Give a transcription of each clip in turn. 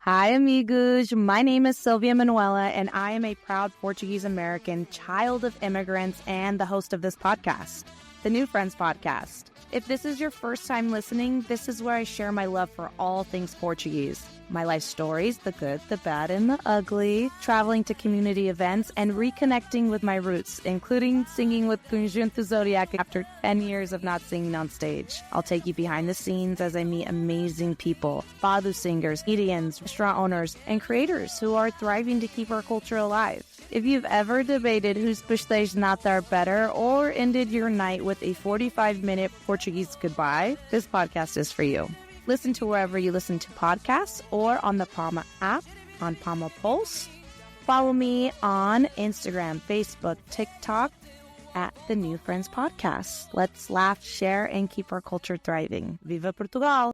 Hi, amigos. My name is Silvia Manuela, and I am a proud Portuguese American, child of immigrants, and the host of this podcast, the New Friends Podcast. If this is your first time listening, this is where I share my love for all things Portuguese. My life stories, the good, the bad, and the ugly, traveling to community events, and reconnecting with my roots, including singing with Conjunto Zodiac after 10 years of not singing on stage. I'll take you behind the scenes as I meet amazing people, fado singers, comedians, restaurant owners, and creators who are thriving to keep our culture alive. If you've ever debated whose pastéis nata are better or ended your night with a 45-minute Portuguese goodbye, this podcast is for you. Listen to wherever you listen to podcasts or on the Palma app, on Palma Pulse. Follow me on Instagram, Facebook, TikTok at the New Friends Podcast. Let's laugh, share, and keep our culture thriving. Viva Portugal!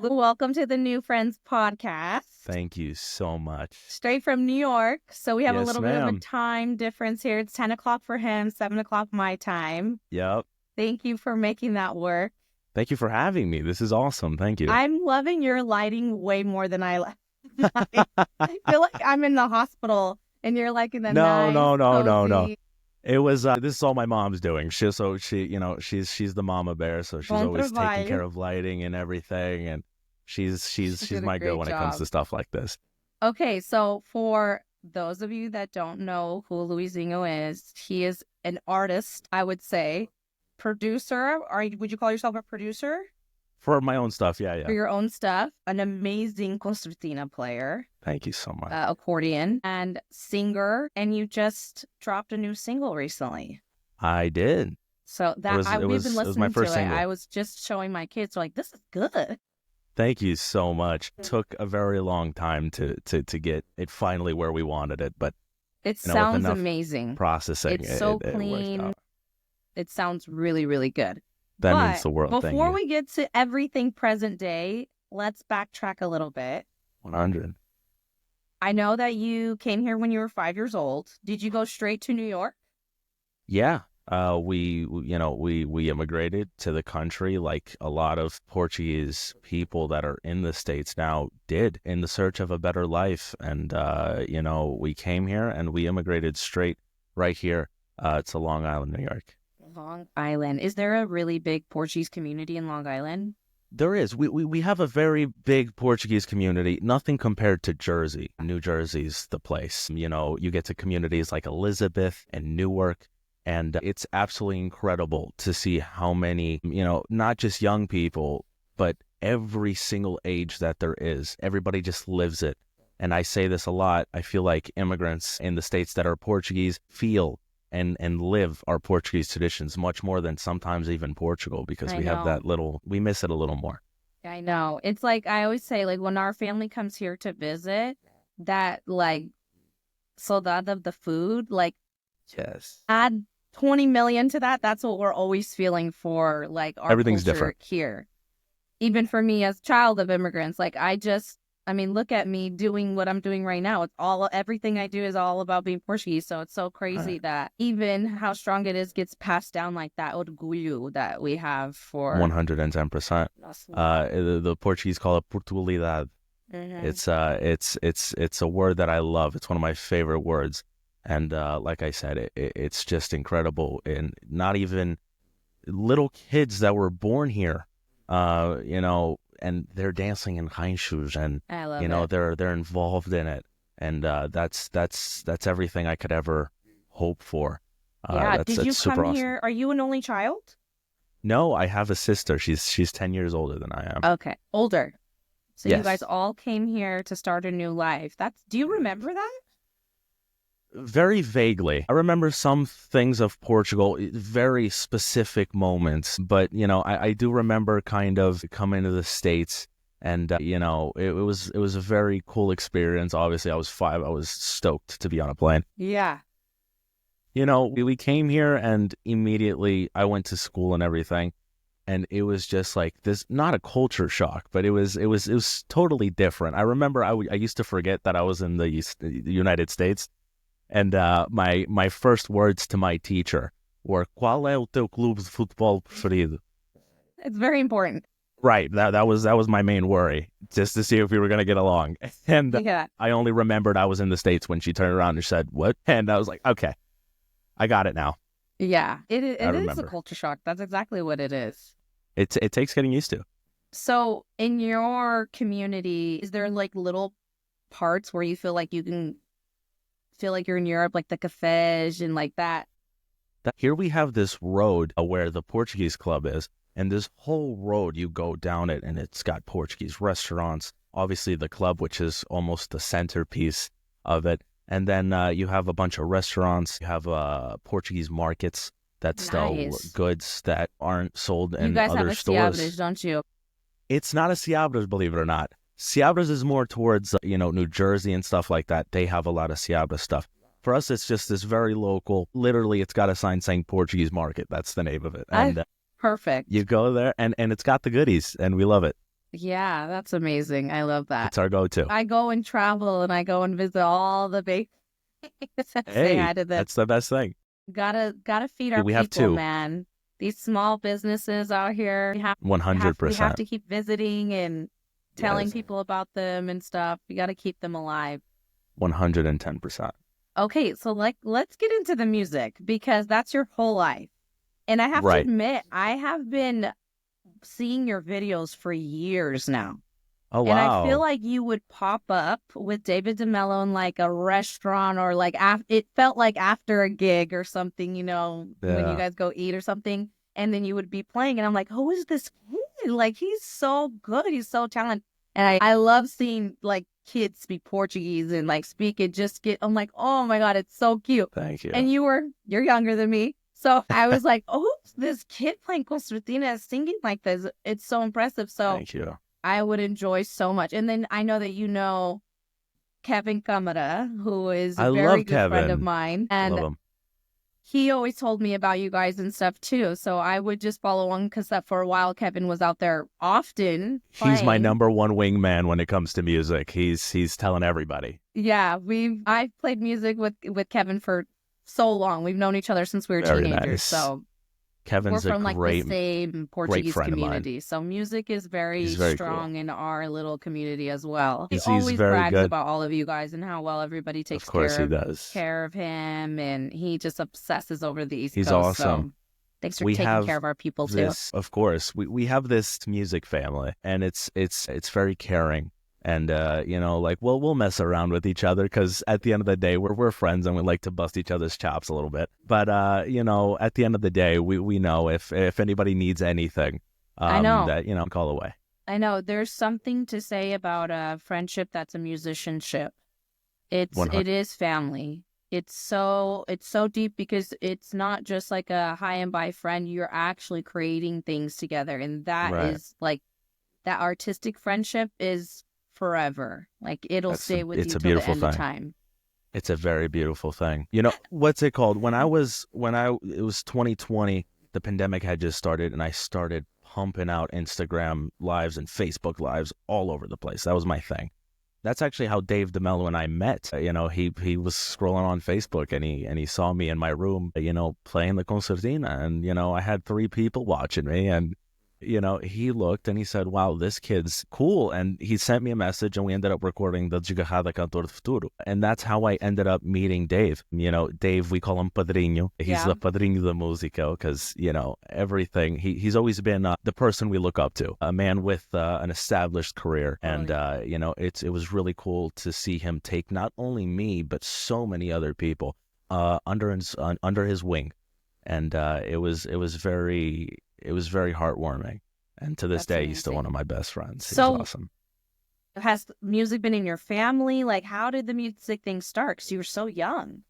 Welcome to the New Friends Podcast. Thank you so much. Straight from New York. So we have a little bit of a ma'am. time difference here. It's 10 o'clock for him, 7 o'clock my time. Yep. Thank you for making that work. Thank you for having me. This is awesome. Thank you. I'm loving your lighting way more than I like. I feel like I'm in the hospital and you're like in the nice, cozy. It was this is all my mom's doing. She's the mama bear, so she's always taking care of lighting and everything, and she's my girl when it comes to stuff like this. Okay, so for those of you that don't know who Luizinho is, he is an artist, I would say, producer. Would you call yourself a producer? For my own stuff, yeah. For your own stuff, an amazing concertina player. Thank you so much. Accordion and singer, and you just dropped a new single recently. I did. So we've been listening it was my first to single. it. I was just showing my kids, like, this is good. Thank you so much. It took a very long time to get it finally where we wanted it, but it sounds amazing. Processing. It's so clean. It sounds really, really good. That means the world. Before we get to everything present day, let's backtrack a little bit. 100. I know that you came here when you were 5 years old. Did you go straight to New York? Yeah. We immigrated to the country like a lot of Portuguese people that are in the States now did, in the search of a better life. And, we came here and we immigrated straight right here to Long Island, New York. Long Island. Is there a really big Portuguese community in Long Island? There is. We have a very big Portuguese community, nothing compared to Jersey. New Jersey's the place. You get to communities like Elizabeth and Newark, and it's absolutely incredible to see how many, not just young people, but every single age that there is. Everybody just lives it. And I say this a lot. I feel like immigrants in the States that are Portuguese feel and live our Portuguese traditions much more than sometimes even Portugal, because we miss it a little more. I know. It's like, I always say, like, when our family comes here to visit, that, like, saudade of the food, like, yes, add 20 million to that. That's what we're always feeling for, like, our everything's culture different here. Even for me as child of immigrants, like, look at me doing what I'm doing right now. Everything I do is all about being Portuguese. So it's so crazy that even how strong it is gets passed down, like that orgulho that we have for 110%. The Portuguese call it Portulidade. Mm-hmm. It's a word that I love. It's one of my favorite words. And like I said, it's just incredible. And not even little kids that were born here, and they're dancing in ranchos, and they're involved in it, and that's everything I could ever hope for. Did you come awesome. Here? Are you an only child? No, I have a sister. She's 10 years older than I am. Okay, older. So yes. You guys all came here to start a new life. Do you remember that? Very vaguely. I remember some things of Portugal, very specific moments, but, I do remember kind of coming to the States, and, it was a very cool experience. Obviously, I was 5. I was stoked to be on a plane. Yeah. we came here and immediately I went to school and everything. And it was just like this, not a culture shock, but it was totally different. I remember I used to forget that I was in the United States. And my first words to my teacher were, "Qual é o teu clube de futebol preferido?" It's very important. Right. That was my main worry, just to see if we were going to get along. And Yeah. I only remembered I was in the States when she turned around and said, "What?" And I was like, okay, I got it now. Yeah, it is a remember. culture shock. That's exactly what it is. It takes getting used to. So in your community, is there like little parts where you feel like you can feel like you're in Europe, like the cafes and like that? Here we have this road where the Portuguese club is, and this whole road, you go down it, and it's got Portuguese restaurants, obviously the club, which is almost the centerpiece of it. And then you have a bunch of restaurants. You have Portuguese markets that sell goods that aren't sold in other stores. You guys have a Seabras, don't you? It's not a Seabras, believe it or not. Seabras is more towards, New Jersey and stuff like that. They have a lot of Seabras stuff. For us, it's just this very local, literally, it's got a sign saying Portuguese Market. That's the name of it. And perfect. You go there, and it's got the goodies, and we love it. Yeah, that's amazing. I love that. It's our go-to. I go and travel, and I go and visit all the bakeries. Hey, that's the best thing. Gotta feed our we people, have two. Man. These small businesses out here, 100%. We have to keep visiting and telling people about them and stuff. We got to keep them alive. 110%. Okay, so let's get into the music, because that's your whole life. And I have to admit, I have been seeing your videos for years now. Oh, wow. And I feel like you would pop up with David DeMello in like a restaurant, or like it felt like after a gig or something, when you guys go eat or something. And then you would be playing, and I'm like, who is this kid? Like, he's so good. He's so talented. And I love seeing like kids speak Portuguese and like speak it. I'm like, oh my God, it's so cute. Thank you. And you're younger than me. So I was like, oh, this kid playing concertina singing like this. It's so impressive. So thank you. I would enjoy so much. And then I know that Kevin Camara, who is a very good friend of mine. And love him. He always told me about you guys and stuff too. So I would just follow along, because for a while Kevin was out there often playing. He's my number one wingman when it comes to music. He's telling everybody. Yeah, I've played music with Kevin for so long. We've known each other since we were teenagers. Nice. So Kevin's we're from the same Portuguese community. So music is very strong in our little community as well. He always brags about all of you guys and how well everybody takes care of him, and he just obsesses over the East Coast. He's awesome. So thanks for taking care of our people too. Of course, we have this music family, and it's very caring. And, we'll mess around with each other, because at the end of the day, we're friends, and we like to bust each other's chops a little bit. But, at the end of the day, we know if anybody needs anything, I know that, call away. I know there's something to say about a friendship that's a musicianship. It is family. It's so deep, because it's not just like a high and by friend. You're actually creating things together. And that is like, that artistic friendship is forever. Like, it'll stay with you till the end of time. It's a very beautiful thing. What's it called? It was 2020, the pandemic had just started, and I started pumping out Instagram lives and Facebook lives all over the place. That was my thing. That's actually how Dave DeMello and I met. He was scrolling on Facebook, and he saw me in my room, playing the concertina, and I had 3 people watching me, and he looked and he said, wow, this kid's cool. And he sent me a message, and we ended up recording the Desgarrada Cantor de Futuro. And that's how I ended up meeting Dave. Dave, we call him Padrinho. He's the Padrinho da Música, because, everything. He's always been the person we look up to, a man with an established career. And, it was really cool to see him take not only me, but so many other people under his wing. And it was very heartwarming. And to this day, he's still one of my best friends. He's awesome. Has music been in your family? Like, how did the music thing start? Because you were so young.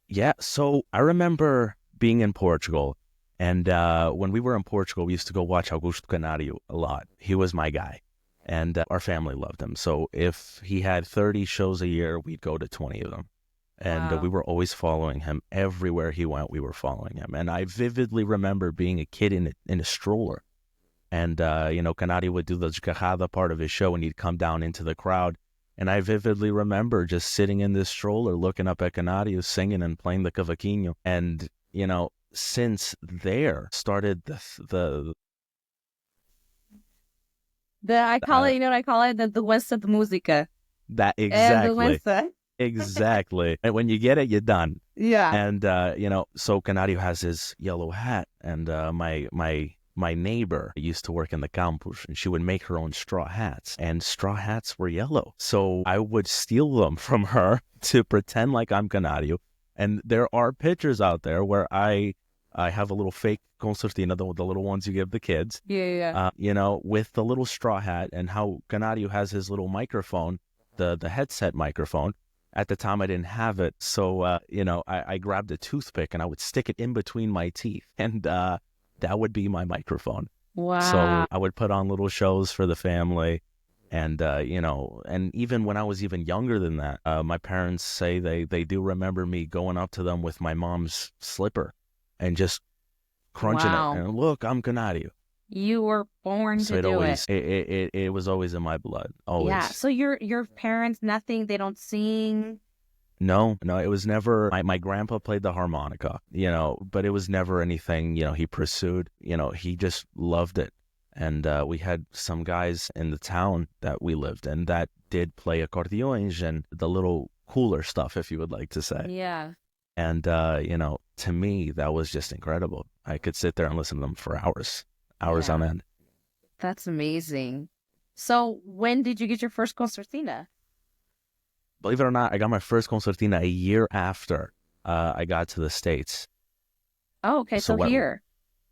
Yeah, so I remember being in Portugal. And when we were in Portugal, we used to go watch Augusto Canário a lot. He was my guy. And our family loved him. So if he had 30 shows a year, we'd go to 20 of them. And we were always following him. Everywhere he went, we were following him. And I vividly remember being a kid in a stroller. And, Canario would do the Jcajada part of his show, and he'd come down into the crowd. And I vividly remember just sitting in this stroller, looking up at Canario, singing and playing the cavaquinho. And, since there started the I call it, what I call it? The doença de música. That exactly. Exactly. And when you get it, you're done. Yeah. And, so Canario has his yellow hat, and my neighbor used to work in the campus, and she would make her own straw hats, and straw hats were yellow. So I would steal them from her to pretend like I'm Canario. And there are pictures out there where I have a little fake concertina, the little ones you give the kids. Yeah. With the little straw hat, and how Canario has his little microphone, the headset microphone. At the time, I didn't have it. So, I grabbed a toothpick and I would stick it in between my teeth. And that would be my microphone. Wow. So I would put on little shows for the family. And, and even when I was even younger than that, my parents say they do remember me going up to them with my mom's slipper and just crunching it. And look, I'm Canario. You were born to do it. It was always in my blood. Always. Yeah. So your parents, nothing, they don't sing? No, it was never. My grandpa played the harmonica, but it was never anything, he pursued. He just loved it. And we had some guys in the town that we lived in that did play accordions and the little cooler stuff, if you would like to say. Yeah. And, to me, that was just incredible. I could sit there and listen to them for hours on end. That's amazing. So when did you get your first concertina? Believe it or not, I got my first concertina a year after I got to the States. Oh, okay. So here.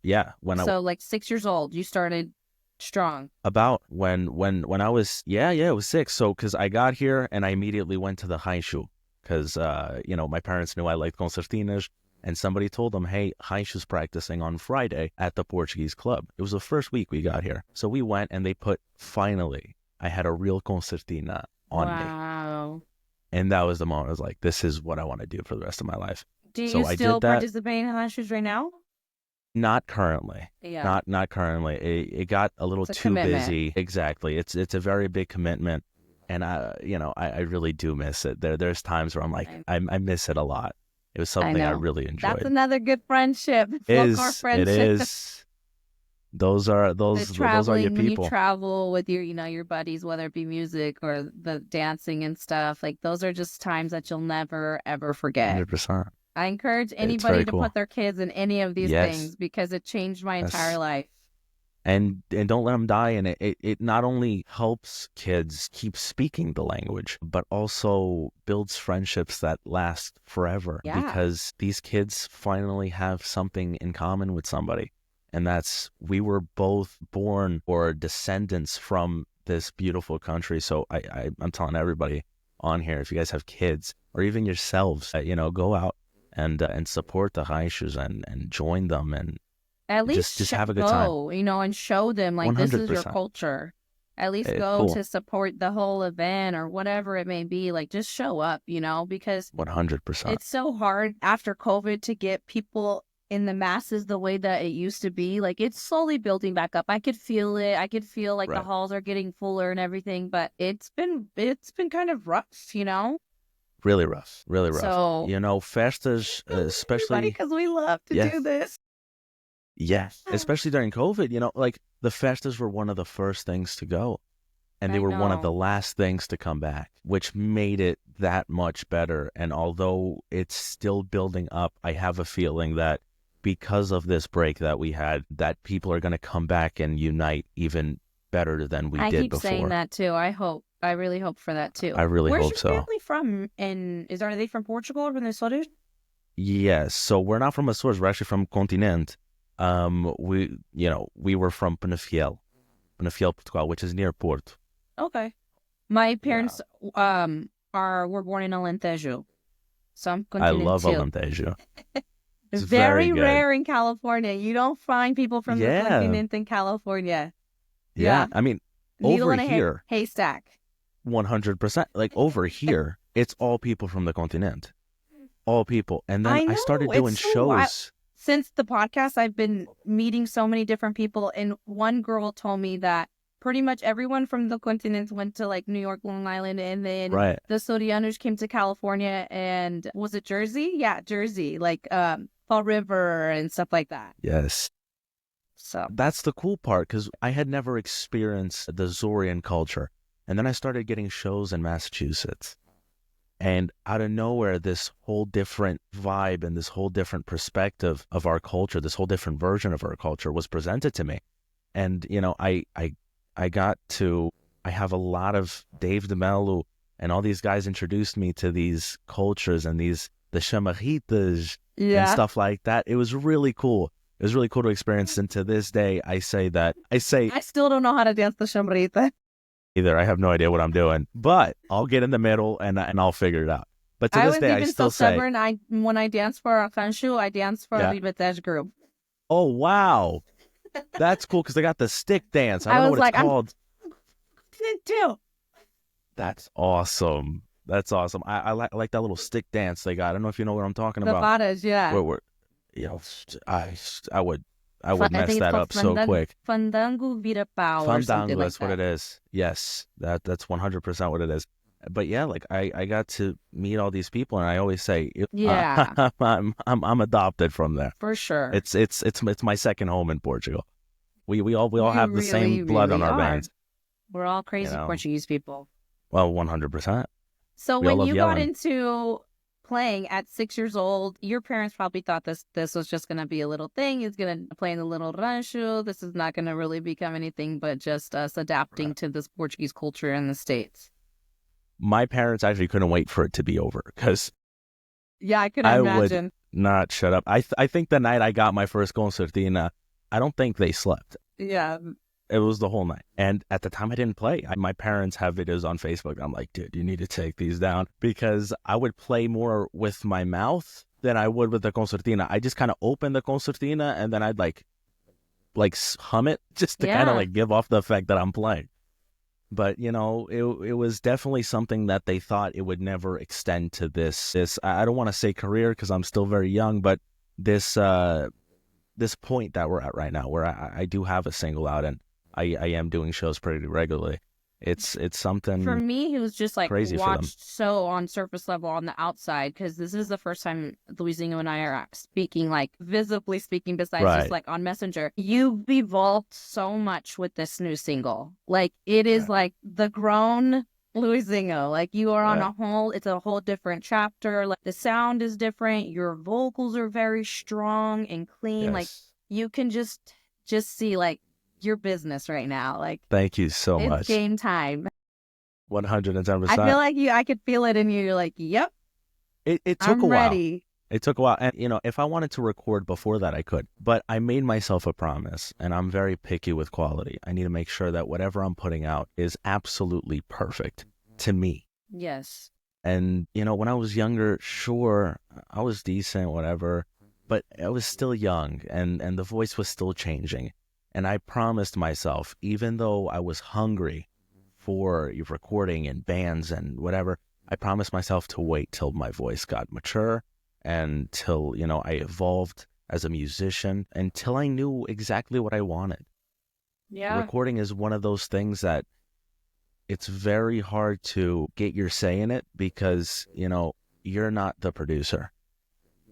Yeah. Like 6 years old, you started strong. About when I was, it was 6. So, because I got here and I immediately went to the Haishu because, my parents knew I liked concertinas. And somebody told them, hey, Haishu's practicing on Friday at the Portuguese club. It was the first week we got here. So we went and finally, I had a real concertina on me. Wow. And that was the moment I was like, this is what I want to do for the rest of my life. Do you still participate in Haishu's right now? Not currently. Yeah. Not currently. It got a little too busy. Exactly. It's a very big commitment. And I really do miss it. There's times where I'm like, I miss it a lot. It was something I really enjoyed. That's another good friendship. It is. Those are your people. When you travel with your buddies, whether it be music or the dancing and stuff, like those are just times that you'll never ever forget. 100%. I encourage anybody to put their kids in any of these things because it changed my entire life. And don't let them die. And it not only helps kids keep speaking the language, but also builds friendships that last forever. Yeah. Because these kids finally have something in common with somebody. And we were both born or descendants from this beautiful country. So I'm telling everybody on here, if you guys have kids or even yourselves, go out and support the Haishus and join them and at least just have a good time. And show them like 100%. This is your culture. At least go to support the whole event or whatever it may be. Like just show up, because 100%. It's so hard after COVID to get people in the masses the way that it used to be. Like it's slowly building back up. I could feel it. I could feel like the halls are getting fuller and everything, but it's been kind of rough, Really rough. So, festas, especially because we love to do this. Yes, especially during COVID, like the festas were one of the first things to go. And they were one of the last things to come back, which made it that much better. And although it's still building up, I have a feeling that because of this break that we had, that people are going to come back and unite even better than we did before. I keep saying that too. I really hope for that too. I really hope so. Where's your family from? And are they from Portugal or from the Açores? Yes. So we're not from Açores. We're actually from Continente. We were from Penafiel, Portugal, which is near Porto. Okay. My parents were born in Alentejo. So I'm Continente. I love Alentejo. It's very rare in California. You don't find people from the Continente in California. Yeah. I mean, over here, haystack. 100%. Like over here, it's all people from the Continente. all people. And then I started doing shows. Since the podcast, I've been meeting so many different people. And one girl told me that pretty much everyone from the continent went to like New York, Long Island, and then the Sorianos came to California, and was it Jersey? Yeah, Jersey, like Fall River and stuff like that. Yes. So that's the cool part, because I had never experienced the Zorian culture. And then I started getting shows in Massachusetts. And out of nowhere, this whole different vibe and this whole different perspective of our culture, this whole different version of our culture was presented to me. And, you know, I have a lot of Dave DeMelu and all these guys introduced me to these cultures and the chamaritas and stuff like that. It was really cool. It was really cool to experience. And to this day, I still don't know how to dance the chamarita. Either. I have no idea what I'm doing, but I'll get in the middle and I'll figure it out. But to this day, I still say... when I dance for a fanshu, I dance for a Ribetesh group. Oh, wow. That's cool, because they got the stick dance. I don't know what it's called. Too. That's awesome. That's awesome. I like that little stick dance they got. I don't know if you know what I'm talking about. The Vadas, yeah. I would mess that up so quick. Fandango vira pau. Fandango, that's what it is. Yes, that's 100% what it is. But yeah, like I got to meet all these people, and I always say, I'm adopted from there for sure. It's my second home in Portugal. We all have the same blood on our veins. We're all crazy Portuguese people. Well, 100%. So when you got into playing at 6 years old, your parents probably thought this was just going to be a little thing. He's going to play in the little rancho. This is not going to really become anything but just us adapting to this Portuguese culture in the States. My parents actually couldn't wait for it to be over, because I could imagine. Would not shut up. I think the night I got my first concertina, I don't think they slept. Yeah. It was the whole night. And at the time I didn't play. My parents have videos on Facebook. I'm like, dude, you need to take these down, because I would play more with my mouth than I would with the concertina. I just kind of open the concertina and then I'd like hum it just to kind of like give off the effect that I'm playing. But, you know, it was definitely something that they thought it would never extend to this I don't want to say career, because I'm still very young, but this point that we're at right now, where I do have a single out and I am doing shows pretty regularly. It's something for me who's just like watched so on surface level on the outside, because this is the first time Luizinho and I are speaking, like visibly speaking, besides just like on Messenger. You've evolved so much with this new single. Like it is like the grown Luizinho. Like you are on it's a whole different chapter. Like the sound is different. Your vocals are very strong and clean. Yes. Like you can just see like your business right now. Like, thank you so much. It's game time. 110%. I feel like I could feel it in you. You're like, yep. It took a while. Ready. It took a while. And, you know, if I wanted to record before that, I could. But I made myself a promise, and I'm very picky with quality. I need to make sure that whatever I'm putting out is absolutely perfect to me. Yes. And, you know, when I was younger, sure, I was decent, whatever. But I was still young, and the voice was still changing. And I promised myself, even though I was hungry for recording and bands and whatever, I promised myself to wait till my voice got mature and till, you know, I evolved as a musician, until I knew exactly what I wanted. Yeah. Recording is one of those things that it's very hard to get your say in it, because, you know, you're not the producer.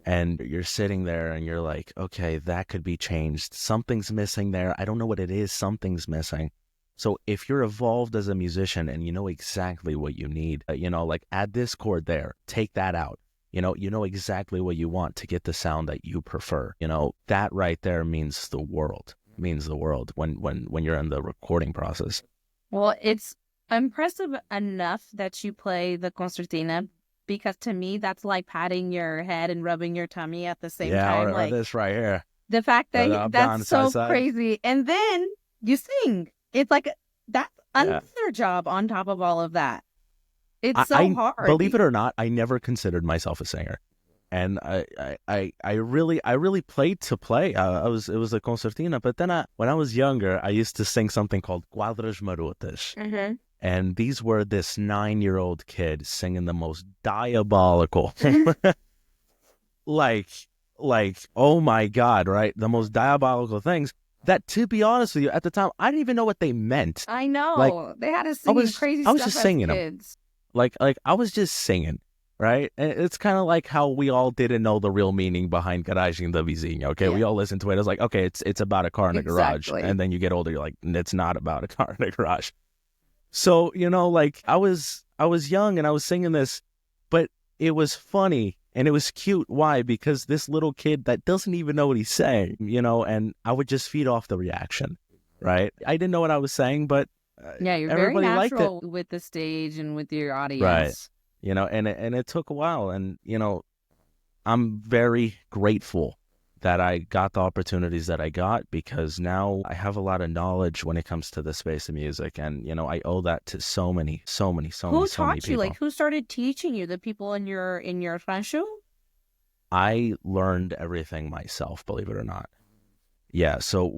And you're sitting there and you're like, okay, that could be changed. Something's missing there. I don't know what it is. Something's missing. So if you're evolved as a musician and you know exactly what you need, you know, like add this chord there, take that out. You know exactly what you want to get the sound that you prefer. You know, that right there means the world. Means the world when you're in the recording process. Well, it's impressive enough that you play the concertina, because to me, that's like patting your head and rubbing your tummy at the same time. Yeah, or this right here. The fact that that's so crazy. And then you sing. It's like, that's another job on top of all of that. It's so hard. Believe it or not, I never considered myself a singer. And I really played to play. It was a concertina. But then when I was younger, I used to sing something called Quadras Marotas. Mm-hmm. And these were this 9-year-old kid singing the most diabolical like, oh my God, right? The most diabolical things that, to be honest with you, at the time, I didn't even know what they meant. I know. Like, They had us singing crazy I was stuff just as singing them. kids. Like I was just singing, right? And it's kind of like how we all didn't know the real meaning behind Garagem da Vizinha, okay? Yeah. We all listened to it. It's like, okay, it's about a car in a garage. Exactly. And then you get older, you're like, it's not about a car in a garage. So, like I was young and I was singing this, but it was funny and it was cute. Why? Because this little kid that doesn't even know what he's saying, and I would just feed off the reaction, right? I didn't know what I was saying, but yeah, you're everybody very liked it. natural with the stage and with your audience. Right. And it took a while. And, I'm very grateful that I got the opportunities that I got, because now I have a lot of knowledge when it comes to the space of music. And, I owe that to so many Who taught you? people. Like, who started teaching you? The people in your rancho? I learned everything myself, believe it or not. Yeah, so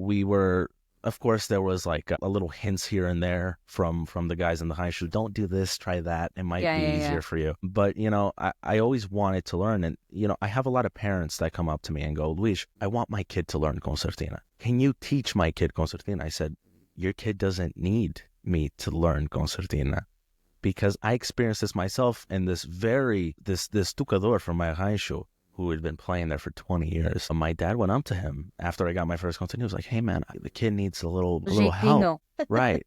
of course, there was like a little hints here and there from the guys in the high school. Don't do this, try that. It might be easier for you. But, I always wanted to learn. And, I have a lot of parents that come up to me and go, Luis, I want my kid to learn concertina. Can you teach my kid concertina? I said, your kid doesn't need me to learn concertina, because I experienced this myself. And this tocador from my high school, who had been playing there for 20 years. My dad went up to him after I got my first concert. He was like, hey, man, the kid needs a little help. Right.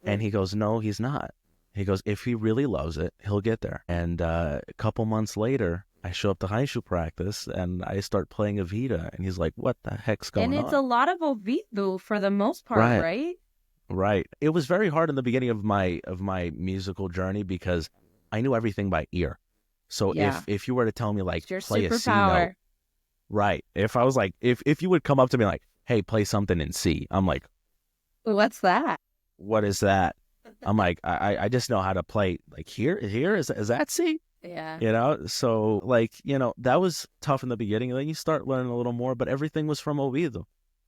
And he goes, no, he's not. He goes, if he really loves it, he'll get there. And a couple months later, I show up to high school practice and I start playing Evita. And he's like, what the heck's going on? And it's a lot of ouvido for the most part, right? Right. It was very hard in the beginning of my musical journey, because I knew everything by ear. So if you were to tell me, like, play a C note, right? If I was like, if you would come up to me like, hey, play something in C, I'm like, what's that? What is that? I'm like, I just know how to play, like, here is that C? Yeah. So, like, that was tough in the beginning, and then you start learning a little more. But everything was from ouvido,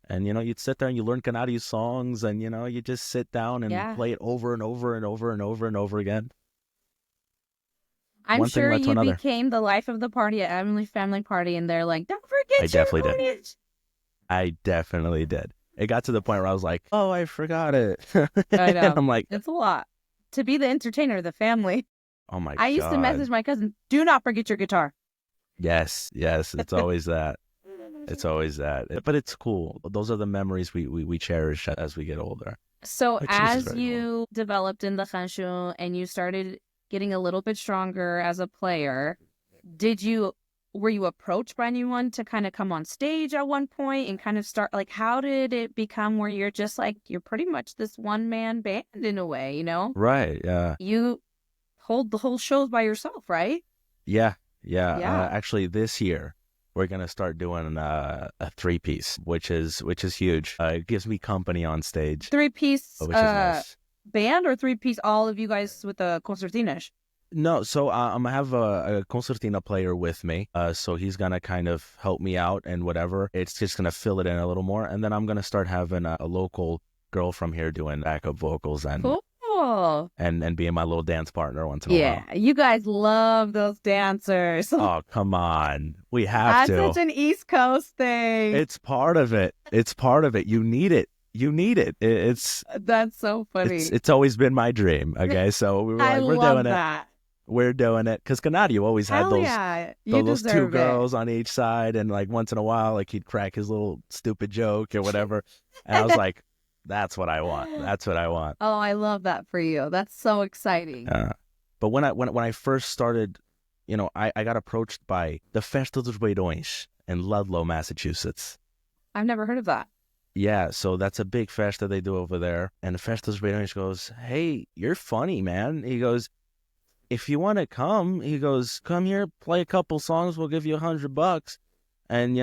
and you'd sit there and you learn Canario songs, and you just sit down and play it over and over and over and over and over again. I'm sure you became the life of the party at Emily's family party, and they're like, don't forget your harness. I definitely did. It got to the point where I was like, oh, I forgot it. I know. And I'm like, it's a lot to be the entertainer of the family. Oh my God. I used to message my cousin, do not forget your guitar. Yes. It's always that. It's always that. But it's cool. Those are the memories we cherish as we get older. So as you developed in the rancho and you started getting a little bit stronger as a player, were you approached by anyone to kind of come on stage at one point and kind of start, like, how did it become where you're just like, you're pretty much this one-man band in a way, Right, yeah. You hold the whole shows by yourself, right? Yeah. Actually, this year, we're going to start doing a three-piece, which is huge. It gives me company on stage. Three-piece which is nice. Band, or three-piece all of you guys with the concertinas? No, so I'm going to have a concertina player with me. So he's going to kind of help me out and whatever. It's just going to fill it in a little more. And then I'm going to start having a local girl from here doing backup vocals and cool. and being my little dance partner once in a while. Yeah, you guys love those dancers. Oh, come on. We have to. That's such an East Coast thing. It's part of it. You need it. That's so funny. It's always been my dream. Okay, so we're doing it. We're doing it because Canario always had those two girls on each side, and like once in a while, like he'd crack his little stupid joke or whatever, and I was like, "That's what I want. That's what I want." Oh, I love that for you. That's so exciting. But when I first started, I got approached by the Festa dos Beirões in Ludlow, Massachusetts. I've never heard of that. Yeah, so that's a big festa they do over there. And the Festa dos Beirões goes, "Hey, you're funny, man." He goes, "If you want to come," he goes, "come here, play a couple songs. We'll give you $100." And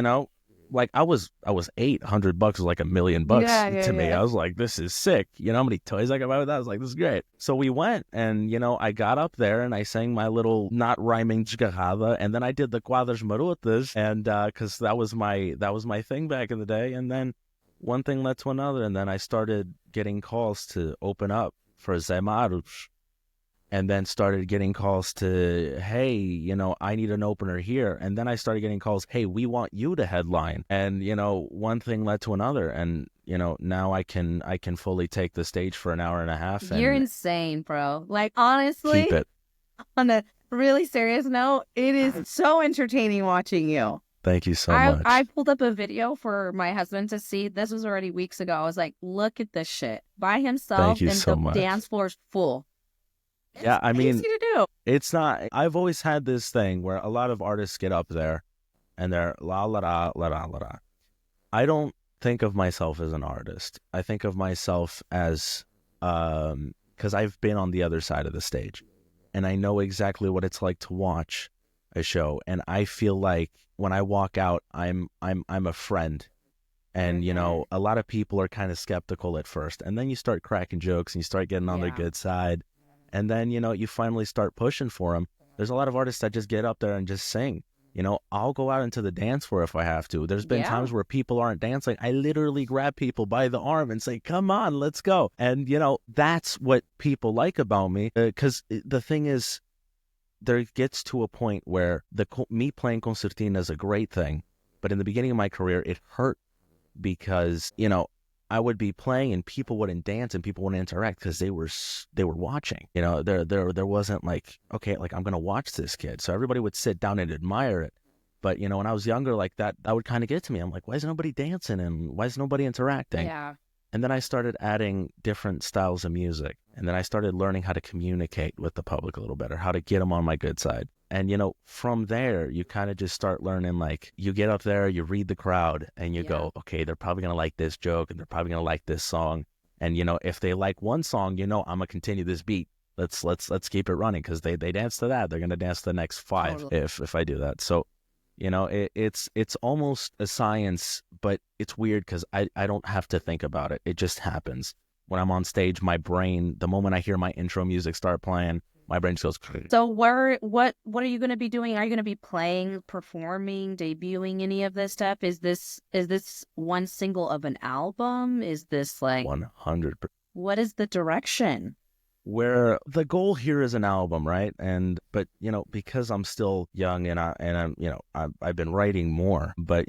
like I was $800 was like $1 million to me. I was like, "This is sick." How many toys I could buy with that? I was like, "This is great." So we went, and I got up there and I sang my little not rhyming desgarrada, and then I did the quadras marotas, and because that was my thing back in the day. And then one thing led to another, and then I started getting calls to open up for Zé Maros. and then started getting calls to, hey, I need an opener here. And then I started getting calls, hey, we want you to headline. And, one thing led to another. And, now I can fully take the stage for an hour and a half. You're and insane, bro. Like, honestly, keep it. On a really serious note, it is so entertaining watching you. Thank you so much. I pulled up a video for my husband to see. This was already weeks ago. I was like, look at this shit. By himself, Thank you and so the much. dance floor's full. Yeah, I mean, easy to do. It's not. I've always had this thing where a lot of artists get up there and they're la la la la la la. I don't think of myself as an artist. I think of myself as because I've been on the other side of the stage, and I know exactly what it's like to watch a show. And I feel like when I walk out, I'm a friend. And, a lot of people are kind of skeptical at first. And then you start cracking jokes and you start getting on their good side. And then, you finally start pushing for them. There's a lot of artists that just get up there and just sing. I'll go out into the dance floor if I have to. There's been times where people aren't dancing. I literally grab people by the arm and say, come on, let's go. And, that's what people like about me. Because the thing is, there gets to a point where me playing concertina is a great thing. But in the beginning of my career, it hurt because, I would be playing and people wouldn't dance and people wouldn't interact because they were watching. There wasn't like, okay, like I'm going to watch this kid. So everybody would sit down and admire it. But, when I was younger, like that would kind of get to me. I'm like, why is nobody dancing and why is nobody interacting? Yeah. And then I started adding different styles of music. And then I started learning how to communicate with the public a little better, how to get them on my good side. And, from there, you kind of just start learning, like, you get up there, you read the crowd, and you go, okay, they're probably going to like this joke, and they're probably going to like this song. And, if they like one song, I'm going to continue this beat. Let's keep it running, because they dance to that. They're going to dance to the next five if I do that. So, it's almost a science, but it's weird because I don't have to think about it. It just happens. When I'm on stage, my brain, the moment I hear my intro music start playing, my brain just goes. So what are you going to be doing? Are you going to be playing, performing, debuting any of this stuff? Is this one single of an album? Is this like 100%? What is the direction? Where the goal here is an album, right? But because I'm still young and I've been writing more, but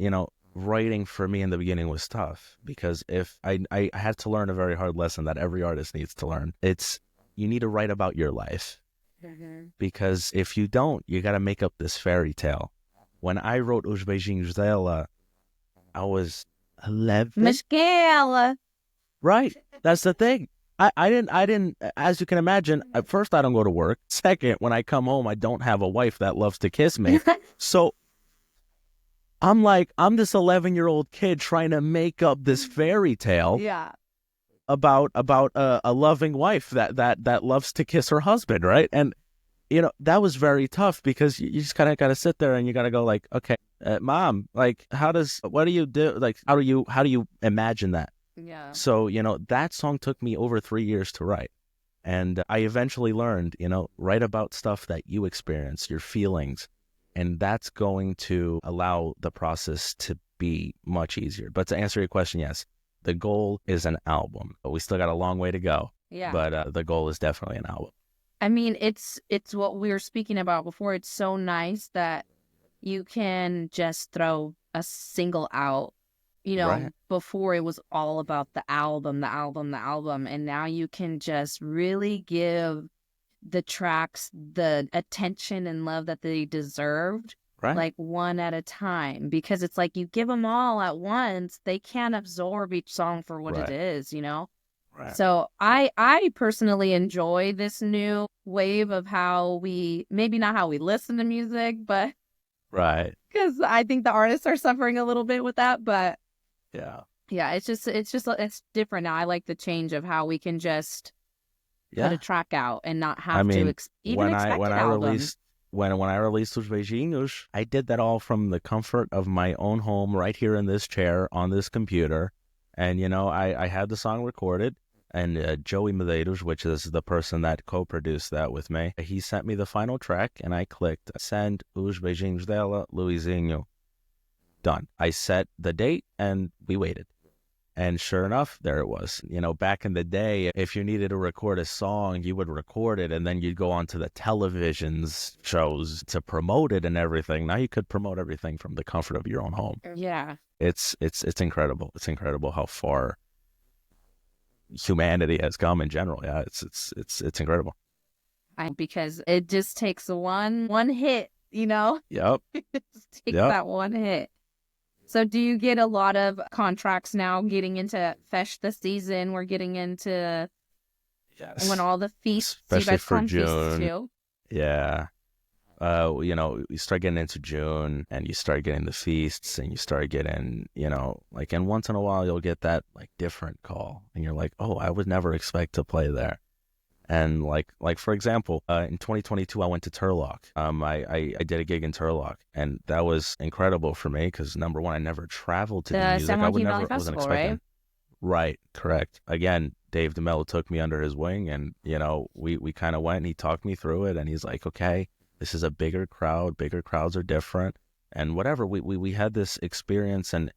writing for me in the beginning was tough because if I had to learn a very hard lesson that every artist needs to learn. It's you need to write about your life. Because if you don't, you got to make up this fairy tale. When I wrote Os Beijinhos dela, I was 11. Michelle. Right. That's the thing. I didn't, as you can imagine, at first I don't go to work. Second, when I come home, I don't have a wife that loves to kiss me. So I'm this 11-year-old kid trying to make up this fairy tale. Yeah. About a loving wife that loves to kiss her husband, right? And that was very tough because you just kind of got to sit there and you got to go like, okay, mom, like what do you do? Like how do you imagine that? Yeah. So that song took me over 3 years to write, and I eventually learned write about stuff that you experience, your feelings, and that's going to allow the process to be much easier. But to answer your question, yes. The goal is an album, but we still got a long way to go. Yeah. But the goal is definitely an album. I mean, it's what we were speaking about before. It's so nice that you can just throw a single out. Right. Before it was all about the album, and now you can just really give the tracks the attention and love that they deserved. Right. Like one at a time, because it's like you give them all at once, they can't absorb each song for what it is, Right. So I personally enjoy this new wave of how maybe not how we listen to music, but right, because I think the artists are suffering a little bit with that, but yeah, it's different now. I like the change of how we can just put a track out and not have to even expect an album. When I released Os Beijinhos, I did that all from the comfort of my own home, right here in this chair, on this computer. And, I had the song recorded, and Joey Medeiros, which is the person that co-produced that with me, he sent me the final track, and I clicked send Os Beijinhos dela, Luizinho. Done. I set the date, and we waited. And sure enough, there it was. Back in the day, if you needed to record a song, you would record it and then you'd go on to the televisions shows to promote it and everything. Now you could promote everything from the comfort of your own home. Yeah. It's incredible. It's incredible how far humanity has come in general. Yeah, it's incredible. Because it just takes one hit, Yep. It just takes that one hit. So do you get a lot of contracts now getting into the season? We're getting into when all the feasts, especially for June. Feasts too? Yeah. You start getting into June and you start getting the feasts and you start getting, and once in a while you'll get that different call and you're like, oh, I would never expect to play there. And for example, in 2022, I went to Turlock. I did a gig in Turlock, and that was incredible for me because number one, I never traveled to do music. I wasn't expecting. Right, correct. Again, Dave DeMello took me under his wing, and we kind of went. And he talked me through it, and he's like, okay, this is a bigger crowd. Bigger crowds are different, and whatever. We had this experience, and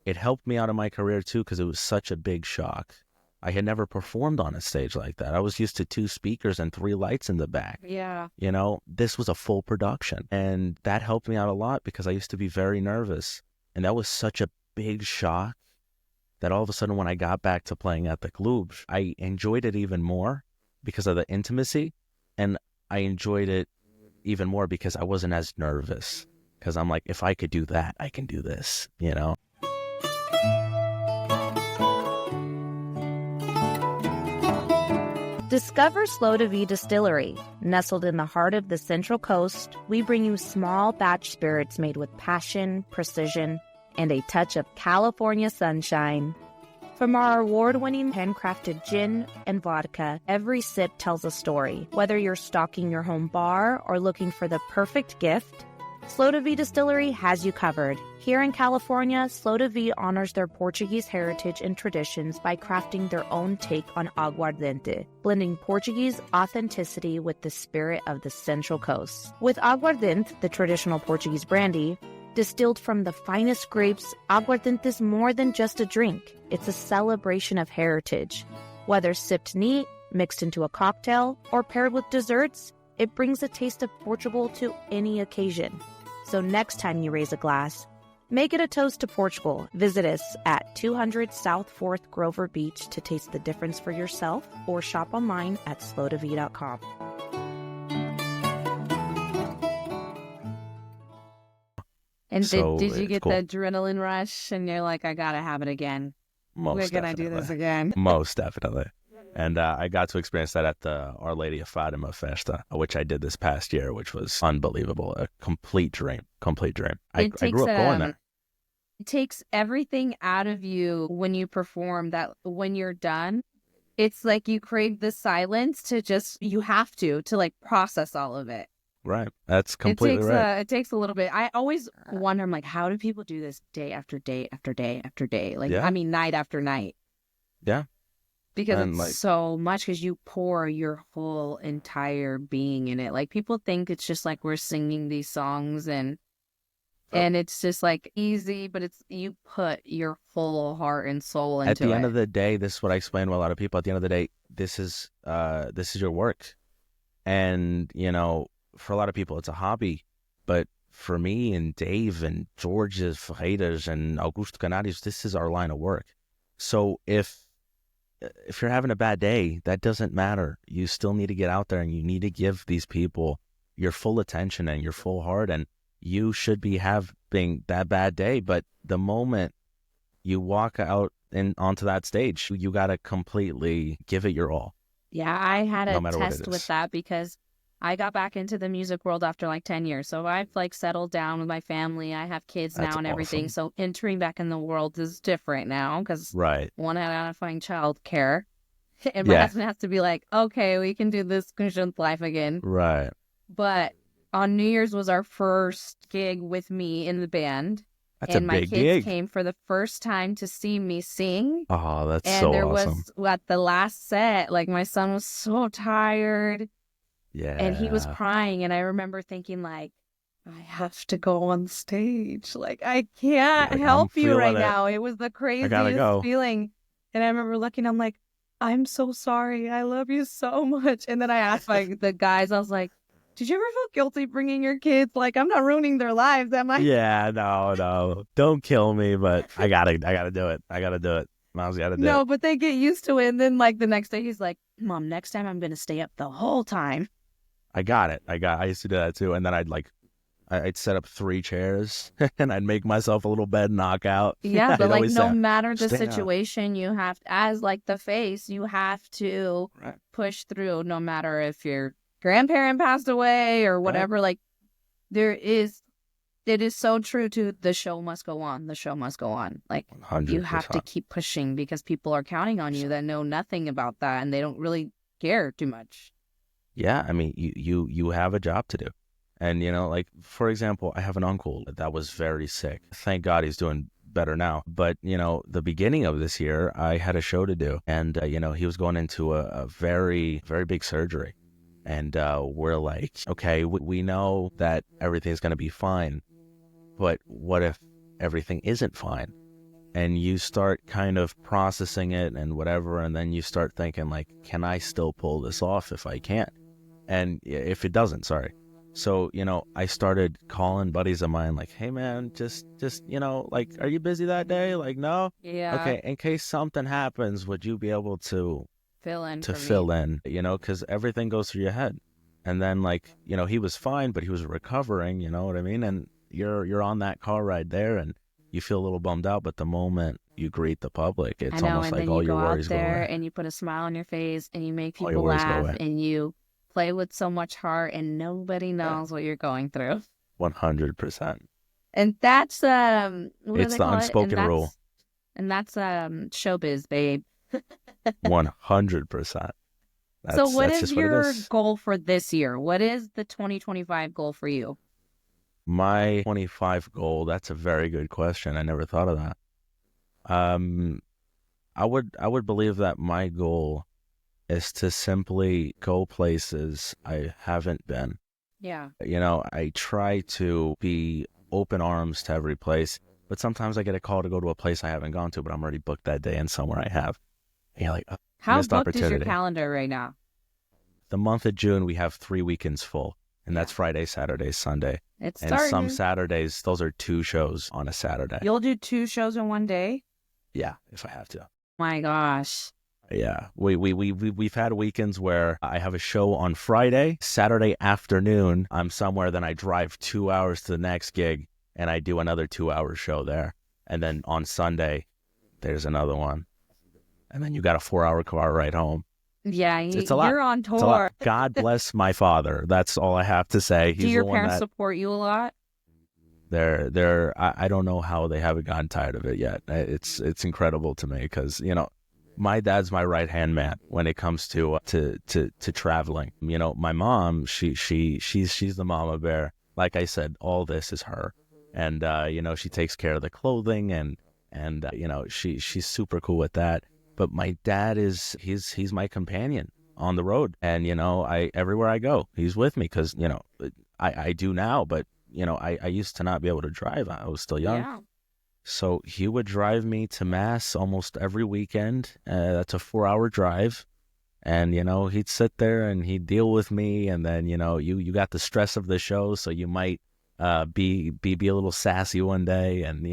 it helped me out in my career too because it was such a big shock. I had never performed on a stage like that. I was used to 2 speakers and 3 lights in the back. Yeah. This was a full production. And that helped me out a lot because I used to be very nervous. And that was such a big shock that all of a sudden when I got back to playing at the club, I enjoyed it even more because of the intimacy. And I enjoyed it even more because I wasn't as nervous. Because I'm like, if I could do that, I can do this, Discover Slow to Vie Distillery. Nestled in the heart of the Central Coast, we bring you small batch spirits made with passion, precision, and a touch of California sunshine. From our award-winning handcrafted gin and vodka, every sip tells a story. Whether you're stocking your home bar or looking for the perfect gift, Slow to Vie Distillery has you covered. Here in California, Slow to Vie honors their Portuguese heritage and traditions by crafting their own take on aguardiente, blending Portuguese authenticity with the spirit of the Central Coast. With aguardiente, the traditional Portuguese brandy, distilled from the finest grapes, aguardiente is more than just a drink. It's a celebration of heritage. Whether sipped neat, mixed into a cocktail, or paired with desserts, it brings a taste of Portugal to any occasion. So next time you raise a glass, make it a toast to Portugal. Visit us at 200 South 4th Grover Beach to taste the difference for yourself or shop online at slowtovie.com. And so did you get the adrenaline rush and you're like, I gotta have it again? We're gonna do this again. Most definitely. And I got to experience that at the Our Lady of Fatima Festa, which I did this past year, which was unbelievable. A complete dream. I grew up going there. It takes everything out of you when you perform that when you're done. It's like you crave the silence you have to process all of it. Right. That's completely right. It takes a little bit. I always wonder, I'm like, how do people do this day after day after day after day? Night after night. Yeah. Because it's so much, because you pour your whole entire being in it. Like, people think it's just like we're singing these songs and it's just easy, but you put your full heart and soul into it. At the end of the day, this is what I explain to a lot of people. At the end of the day, this is your work. And, for a lot of people, it's a hobby. But for me and Dave and George's Ferreiras and Augusto Canarios, this is our line of work. So if you're having a bad day, that doesn't matter. You still need to get out there and you need to give these people your full attention and your full heart. And you should be having that bad day. But the moment you walk out and onto that stage, you got to completely give it your all. Yeah, I had a test with that because I got back into the music world after 10 years. So I've settled down with my family. I have kids now and everything. Awesome. So entering back in the world is different now because one, I gotta find childcare. And my husband has to be like, okay, we can do this Christian life again. Right. But on New Year's was our first gig with me in the band. That's a big gig. And my kids came for the first time to see me sing. Oh, that's so awesome. And there was, at the last set, my son was so tired. Yeah. And he was crying. And I remember thinking, I have to go on stage. Like, I can't Like, I'm help you right feeling it. now. It was the I gotta craziest go. feeling. And I remember looking, I'm like, I'm so sorry. I love you so much. And then I asked the guys, I was like, did you ever feel guilty bringing your kids? Like, I'm not ruining their lives, am I? Yeah, no. Don't kill me, but I gotta do it. I gotta do it. Mom's gotta do No, it. but they get used to it. And then, like, the next day, he's like, Mom, next time I'm going to stay up the whole time. I got it. I used to do that too. And then I'd set up 3 chairs and I'd make myself a little bed, knock out. Yeah, I'd but like always no say, matter the stay out. situation, you have as like the face, you have to Right. push through no matter if your grandparent passed away or whatever. Like it is so true to the show must go on. The show must go on. Like 100%. you have to keep pushing because people are counting on you that know nothing about that and they don't really care too much. Yeah, I mean, you have a job to do. And, like, for example, I have an uncle that was very sick. Thank God he's doing better now. But, the beginning of this year, I had a show to do. And, he was going into a very, very big surgery. And we're like, okay, we know that everything's going to be fine. But what if everything isn't fine? And you start kind of processing it and whatever. And then you start thinking, like, can I still pull this off if I can't? And if it doesn't, sorry. So, I started calling buddies of mine like, hey, man, just, like, are you busy that day? Like, no? Yeah. Okay, in case something happens, would you be able to Fill in. because everything goes through your head. And then, like, he was fine, but he was recovering, you know what I mean? And you're on that car ride there and you feel a little bummed out, but the moment you greet the public, it's almost like all your worries go away. And then you go out there and you put a smile on your face and you make people laugh and you play with so much heart and nobody knows what you're going through. 100%. And that's it's the unspoken rule. And that's showbiz, babe. 100%. So what is your goal for this year? What is the 2025 goal for you? My 25 goal, that's a very good question. I never thought of that. I would believe that my goal is to simply go places I haven't been. Yeah. I try to be open arms to every place, but sometimes I get a call to go to a place I haven't gone to, but I'm already booked that day and somewhere I have. And you're like, oh, how booked is your calendar right now? The month of June, we have 3 weekends full, and that's Friday, Saturday, Sunday. And some Saturdays, those are 2 shows on a Saturday. You'll do 2 shows in one day? Yeah, if I have to. My gosh. Yeah, we've had weekends where I have a show on Friday, Saturday afternoon, I'm somewhere, then I drive 2 hours to the next gig, and I do another 2-hour show there. And then on Sunday, there's another one. And then you got a 4-hour car ride home. Yeah, it's a lot. You're on tour. God bless my father. That's all I have to say. Do your parents support you a lot? I don't know how they haven't gotten tired of it yet. It's incredible to me because, my dad's my right-hand man when it comes to traveling. My mom, she's the mama bear. Like I said, all this is her. And, she takes care of the clothing and she's super cool with that. But my dad he's my companion on the road. And, everywhere I go, he's with me because, I do now, but, I used to not be able to drive. I was still young. Yeah. So he would drive me to Mass almost every weekend. That's a 4-hour drive. And, he'd sit there and he'd deal with me. And then, you got the stress of the show. So you might be a little sassy one day. And,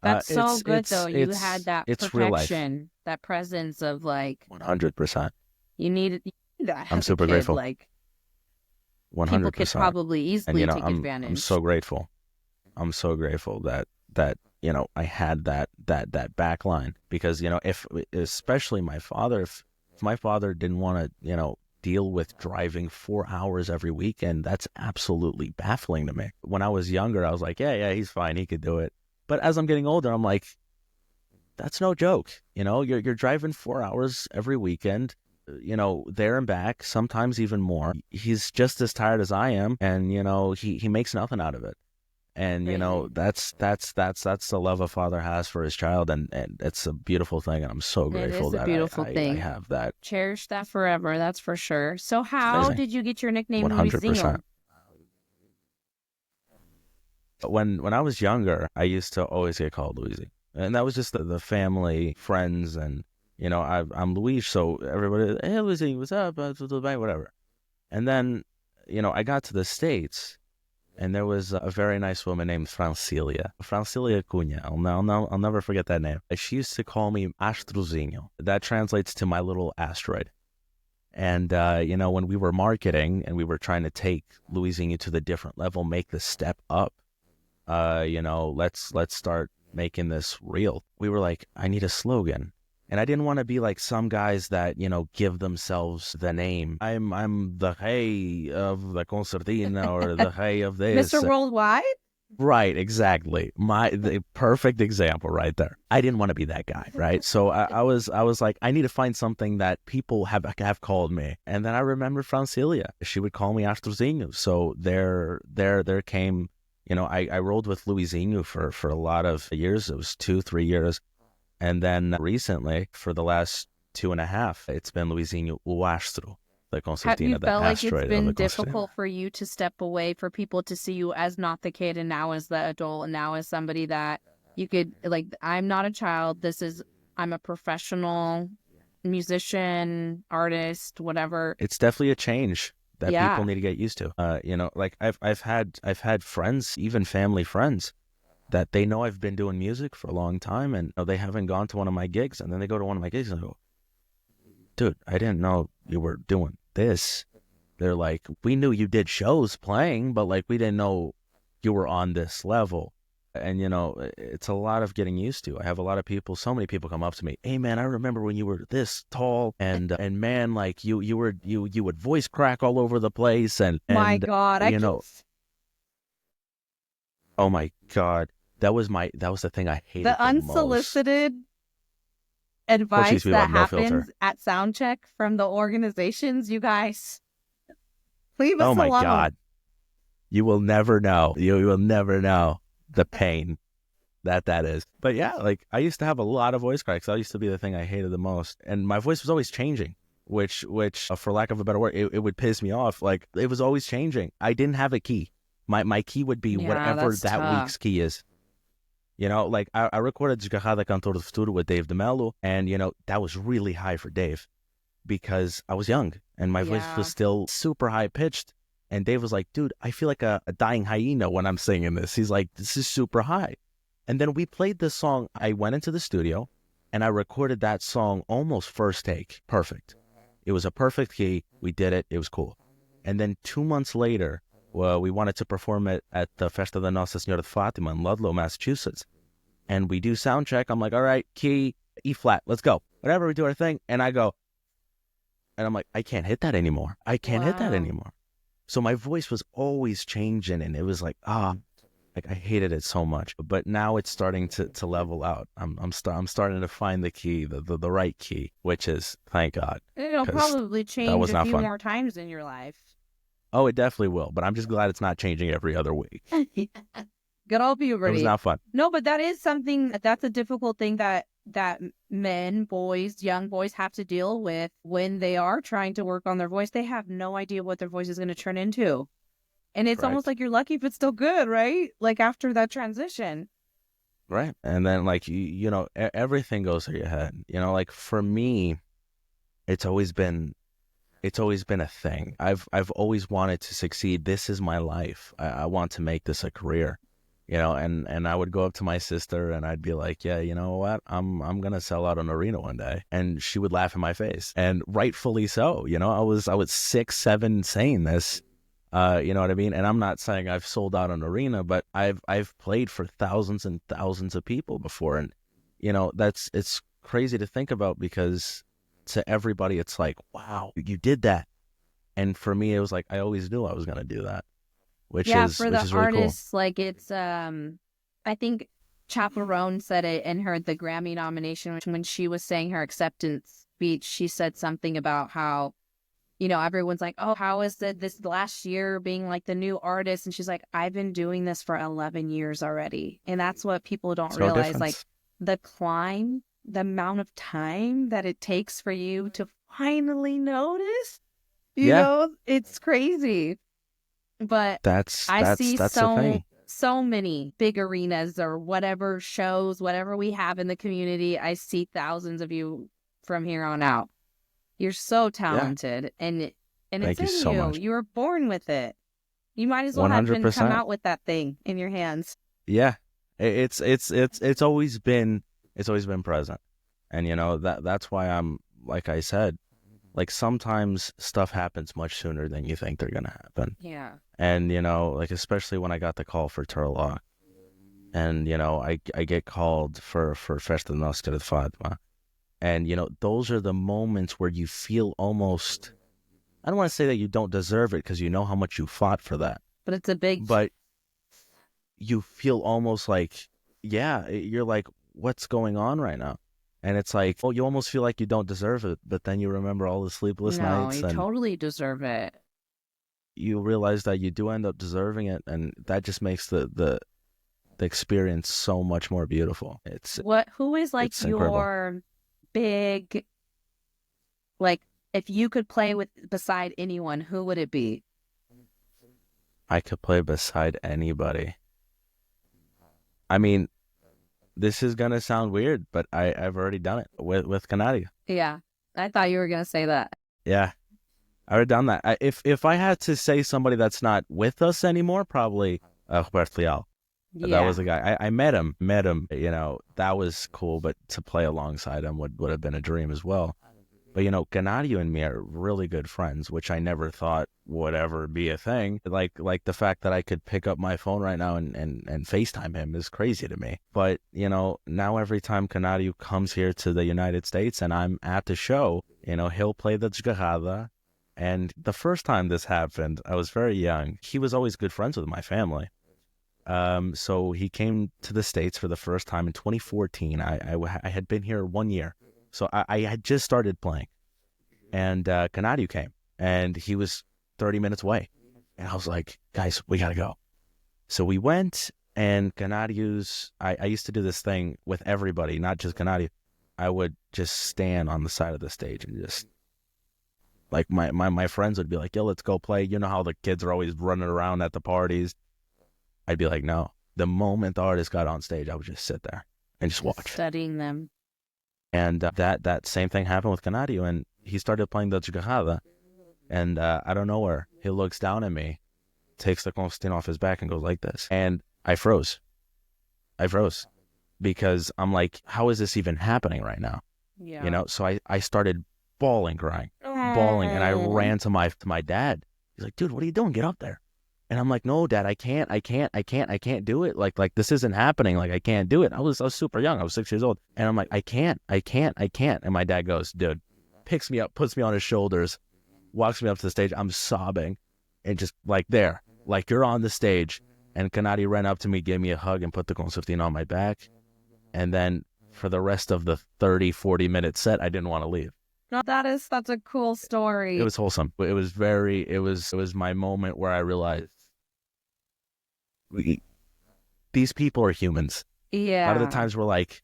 that's so good, though. You had that protection, that presence of like 100%. You need that. I'm super grateful. Like 100%. People could probably easily take advantage. I'm so grateful. I'm so grateful that I had that back line because if especially my father, if my father didn't want to deal with driving 4 hours every weekend, that's absolutely baffling to me. When I was younger, I was like, yeah, he's fine, he could do it. But as I'm getting older, I'm like, that's no joke. You're driving 4 hours every weekend, there and back, sometimes even more. He's just as tired as I am, and he makes nothing out of it. And that's the love a father has for his child, and it's a beautiful thing, and I'm so grateful that I have that. Cherish that forever, that's for sure. So how did you get your nickname 100%. Luizinho? When I was younger, I used to always get called Luizinho. And that was just the family, friends, and, I'm Luis, so everybody, hey, Luizinho, what's up? Whatever. And then, I got to the States, and there was a very nice woman named Francilia Cunha. I'll never forget that name. She used to call me Astrozinho. That translates to my little asteroid. And, when we were marketing and we were trying to take Luizinho to the different level, make the step up, let's start making this real. We were like, I need a slogan. And I didn't want to be like some guys that, give themselves the name. I'm the hey of the concertina or the hey of this. Mr. Worldwide? Right, exactly. The perfect example right there. I didn't want to be that guy, right? So I was like, I need to find something that people have called me. And then I remembered Francilia. She would call me Astrozinho. So there came, I rolled with Luizinho for a lot of years. It was 2-3 years. And then recently, for the last 2.5, it's been Luizinho o Astro, the concertina, the asteroid. Have you felt like it's been difficult for you to step away, for people to see you as not the kid and now as the adult and now as somebody that you could, like, I'm not a child, I'm a professional musician, artist, whatever. It's definitely a change that people need to get used to. Like I've had friends, even family friends, that they know I've been doing music for a long time, and they haven't gone to one of my gigs, and then they go to one of my gigs and I go, dude, I didn't know you were doing this. They're like, we knew you did shows playing, but like we didn't know you were on this level. And it's a lot of getting used to. I have a lot of people, so many people come up to me, hey man, I remember when you were this tall, and man, like you would voice crack all over the place, and my God, oh my God. That was the thing I hated the unsolicited advice that happens at soundcheck from the organizations. You guys, leave us alone. Oh my God. You will never know. You will never know the pain that is. But yeah, like I used to have a lot of voice cracks. That used to be the thing I hated the most. And my voice was always changing, which for lack of a better word, it would piss me off. Like it was always changing. I didn't have a key. My key would be whatever that tough. Week's key is. Like I recorded Desgarrada Cantor do Futuro with Dave DeMello, and that was really high for Dave because I was young and my voice was still super high pitched. And Dave was like, dude, I feel like a dying hyena when I'm singing this. He's like, this is super high. And then we played this song. I went into the studio and I recorded that song almost first take. Perfect. It was a perfect key. We did it. It was cool. And then 2 months later, we wanted to perform it at the Festa da Nossa Senhora de Fatima in Ludlow, Massachusetts. And we do sound check. I'm like, all right, key, E flat, let's go. Whatever, we do our thing. And I go, and I'm like, I can't hit that anymore. I can't hit that anymore. So my voice was always changing, and it was like, like I hated it so much. But now it's starting to level out. I'm starting to find the key, the right key, which is, thank God. It'll probably change a few more times in your life. Oh, it definitely will. But I'm just glad it's not changing every other week. Good old puberty. It was not fun. No, but that is something, that's a difficult thing that men, boys, young boys have to deal with when they are trying to work on their voice. They have no idea what their voice is going to turn into. And it's almost like you're lucky if it's still good, right? Like after that transition. Right. And then like, everything goes through your head. Like for me, it's always been a thing. I've always wanted to succeed. This is my life. I want to make this a career. And I would go up to my sister and I'd be like, yeah, you know what? I'm going to sell out an arena one day. And she would laugh in my face, and rightfully so. I was 6, 7 saying this, you know what I mean? And I'm not saying I've sold out an arena, but I've played for thousands and thousands of people before. And, it's crazy to think about, because to everybody, it's like, wow, you did that. And for me, it was like, I always knew I was going to do that. Which is for the really artists, cool. like it's, I think Chaperone said it in the Grammy nomination, when she was saying her acceptance speech. She said something about how, everyone's like, oh, how is it this last year being like the new artist? And she's like, I've been doing this for 11 years already. And that's what people don't realize. Like the climb, the amount of time that it takes for you to finally notice, you know, it's crazy. But I see so many big arenas or whatever shows, whatever we have in the community. I see thousands of you from here on out. You're so talented, and it's Thank you in so you. much. You were born with it. You might as well have been come 100%. out with that thing in your hands. Yeah, it's always been present, and that's why I'm, like I said, like sometimes stuff happens much sooner than you think they're gonna happen. Yeah. And like especially when I got the call for Turlock, and I get called for Festa Nostra de Fatima, and those are the moments where you feel almost, I don't want to say that you don't deserve it, because you know how much you fought for that, But it's a big... but you feel almost like, yeah, you're like, what's going on right now? And it's like, oh, you almost feel like you don't deserve it, but then you remember all the sleepless nights, you and totally deserve it. you realize that you do end up deserving it, and that just makes the experience so much more beautiful. Who is like it's incredible. your big, like, if you could play with beside anyone, who would it be? I could play beside anybody. I mean, this is gonna sound weird, but I've already done it with Canario. Yeah, I thought you were gonna say that. Yeah, I already done that. If I had to say somebody that's not with us anymore, probably Roberto Leal. Yeah. That was the guy. I met him. That was cool. But to play alongside him would have been a dream as well. But Canario and me are really good friends, which I never thought would ever be a thing. Like the fact that I could pick up my phone right now and FaceTime him is crazy to me. But now every time Canario comes here to the United States and I'm at the show, he'll play the Desgarrada. And the first time this happened, I was very young. He was always good friends with my family. So he came to the States for the first time in 2014. I had been here 1 year. So I had just started playing, and Canario came, and he was 30 minutes away. And I was like, guys, we got to go. So we went, and Canario's, I used to do this thing with everybody, not just Canario. I would just stand on the side of the stage and just, like my friends would be like, yo, let's go play. You know how the kids are always running around at the parties? I'd be like, no. The moment the artist got on stage, I would just sit there and just watch. Studying them. And that same thing happened with Canario, and he started playing the Desgarrada, and out of nowhere, he looks down at me, takes the concertina off his back, and goes like this. And I froze, because I'm like, how is this even happening right now? Yeah. So I started bawling, crying, and I ran to my dad. He's like, dude, what are you doing? Get up there. And I'm like, no, Dad, I can't do it. Like this isn't happening. Like I can't do it. I was super young. I was 6 years old. And I'm like, I can't. And my dad goes, dude, picks me up, puts me on his shoulders, walks me up to the stage. I'm sobbing, and just like there, like you're on the stage. And Canario ran up to me, gave me a hug, and put the concertina on my back. And then for the rest of the 30-40 minute set, I didn't want to leave. No, that's a cool story. It was wholesome. It was my moment where I realized these people are humans. Yeah. A lot of the times we're like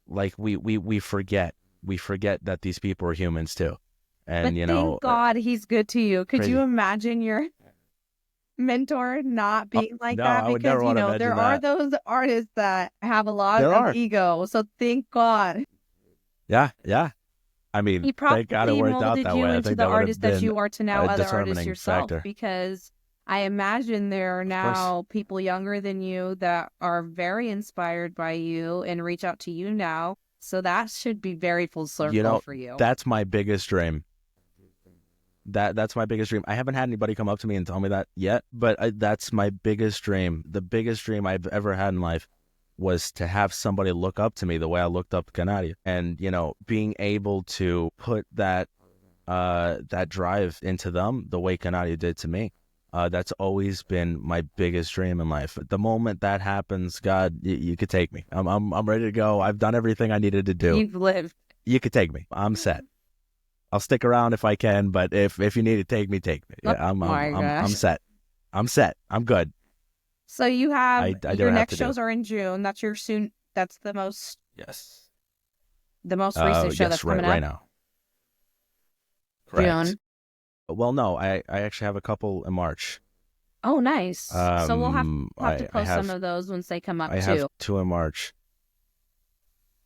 we forget that these people are humans too. And but thank God he's good to you. Could you imagine your mentor not being like that? I would never want to imagine there that. are those artists that have a lot of ego. So thank God. Yeah. I mean, he probably thank God it worked out that way. I into think the artist that you are to now other artists yourself, factor. Because I imagine there are now people younger than you that are very inspired by you and reach out to you now. So that should be very full circle for you. That's my biggest dream. That's my biggest dream. I haven't had anybody come up to me and tell me that yet, but that's my biggest dream. The biggest dream I've ever had in life was to have somebody look up to me the way I looked up to Canario, and being able to put that drive into them the way Canario did to me. That's always been my biggest dream in life. The moment that happens, God, you could take me. I'm ready to go. I've done everything I needed to do. You've lived. You could take me. I'm set. I'll stick around if I can, but if you need to take me, take me. Yeah, I'm set. I'm set. I'm good. So you have your next shows are in June. That's that's the most yes. The most recent show that's coming up right now. Correct. June. Well, no, I actually have a couple in March. Oh, nice. So we'll have to I post some of those once they come up I too. have 2 in March.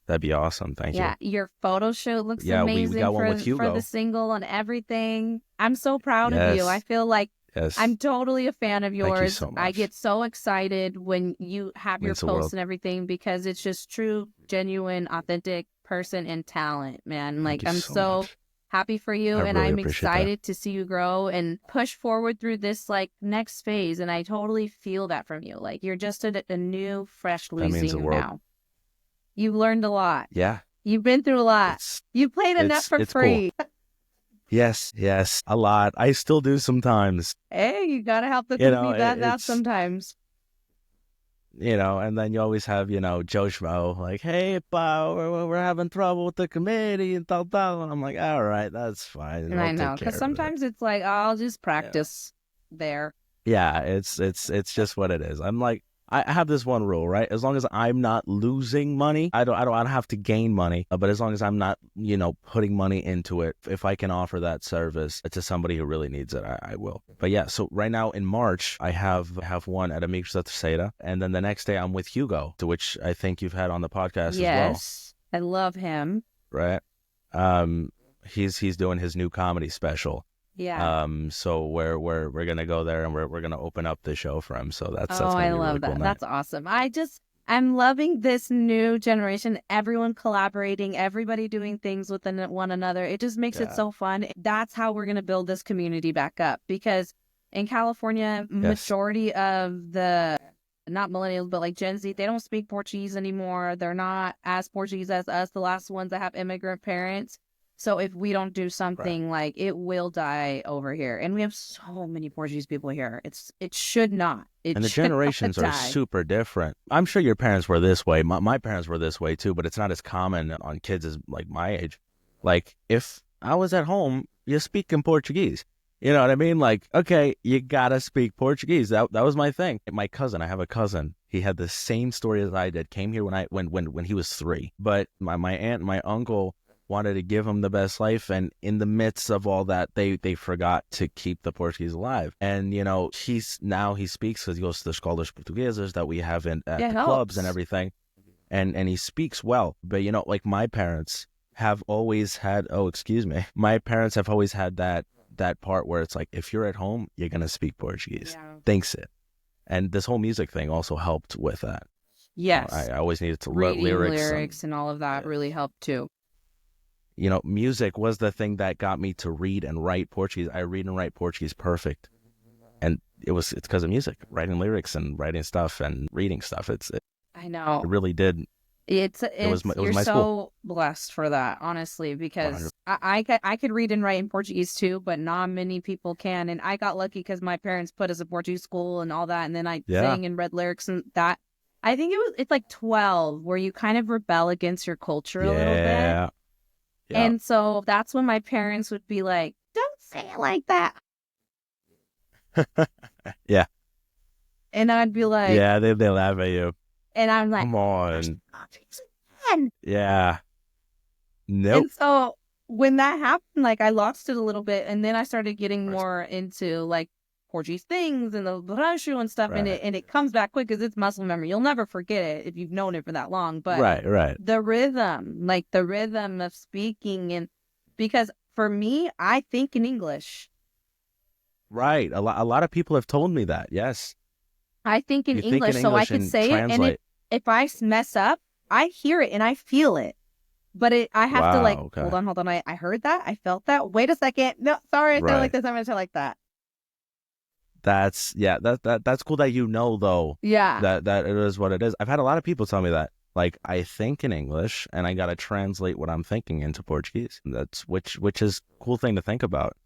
That'd be awesome. Thank you. Yeah, your photo shoot looks Yeah, we amazing got one with for Hugo. the single and everything. I'm so proud of you. I Yes. feel like Yes. I'm totally a fan of Thank you yours. so I much. get so excited when you have your Means the posts world. and everything because it's just true, genuine, authentic person and talent, man. Like, Thank you I'm so so much. happy for you, I and really I'm appreciate that. excited to see you grow and push forward through this like next phase. And I totally feel that from you. Like, you're just a new, fresh That means the Luizinho world. now. You've learned a lot. Yeah. You've been through a lot. You played enough for It's free. cool. Yes, a lot. I still do sometimes. Hey, you gotta help the You know, community that out it's, sometimes. and then you always have, Joe Schmo, like, hey, pa, we're having trouble with the committee and tal. And I'm like, all right, that's fine. And I'll I know, take care because of it. sometimes it's like, I'll just practice there. Yeah, it's just what it is. I'm like, I have this one rule, right? As long as I'm not losing money, I don't have to gain money. But as long as I'm not, putting money into it, if I can offer that service to somebody who really needs it, I will. But yeah, so right now in March, I have one at Amigos da Terceira, and then the next day I'm with Hugo, to which I think you've had on the podcast as well. Yes, I love him. Right? He's doing his new comedy special. Yeah. So we're gonna go there and we're gonna open up the show for him. So that's gonna I be a love really that. cool night. That's awesome. I'm loving this new generation. Everyone collaborating, everybody doing things with one another. It just makes it so fun. That's how we're gonna build this community back up, because in California, majority of the not millennials, but like Gen Z, they don't speak Portuguese anymore. They're not as Portuguese as us, the last ones that have immigrant parents. So if we don't do something, like, it will die over here. And we have so many Portuguese people here. It should not. And the generations are super different. I'm sure your parents were this way. My parents were this way too, but it's not as common on kids as like my age. Like, if I was at home, you speak in Portuguese. You know what I mean? Like, okay, you gotta speak Portuguese. That was my thing. My cousin, I have a cousin. He had the same story as I did. Came here when he was 3. But my aunt and my uncle wanted to give him the best life, and in the midst of all that, they forgot to keep the Portuguese alive. And he speaks, because he goes to the escolas portuguesas that we have at the clubs and everything, and he speaks well. But like, my parents have always had my parents have always had that part where it's like, if you're at home, you're gonna speak Portuguese. Thinks it. And this whole music thing also helped with that. Yes. I always needed to learn lyrics and all of that really helped too. Music was the thing that got me to read and write Portuguese. I read and write Portuguese perfect. And it's because of music, writing lyrics and writing stuff and reading stuff. I know. It really did. It was you're so school. Blessed for that, honestly, because I could read and write in Portuguese too, but not many people can. And I got lucky because my parents put us in Portuguese school and all that. And then I sang and read lyrics and that. I think it's like 12 where you kind of rebel against your culture a little bit. Yeah. And so that's when my parents would be like, don't say it like that. Yeah. And I'd be like, yeah, they laugh at you. And I'm like, come on. Yeah. Nope. And so when that happened, like, I lost it a little bit, and then I started getting more into like Portuguese things and the rancho and stuff, and it comes back quick because it's muscle memory. You'll never forget it if you've known it for that long. But the rhythm of speaking, and because for me, I think in English. Right. A lot of people have told me that. Yes. I think in English, so I could say it, and if I mess up, I hear it and I feel it. But I have to like, hold on. I heard that. I felt that. Wait a second. No, sorry. I said it like this. I'm going to say it like that. That's cool that though. Yeah. That it is what it is. I've had a lot of people tell me that. Like, I think in English and I got to translate what I'm thinking into Portuguese. That's which is a cool thing to think about.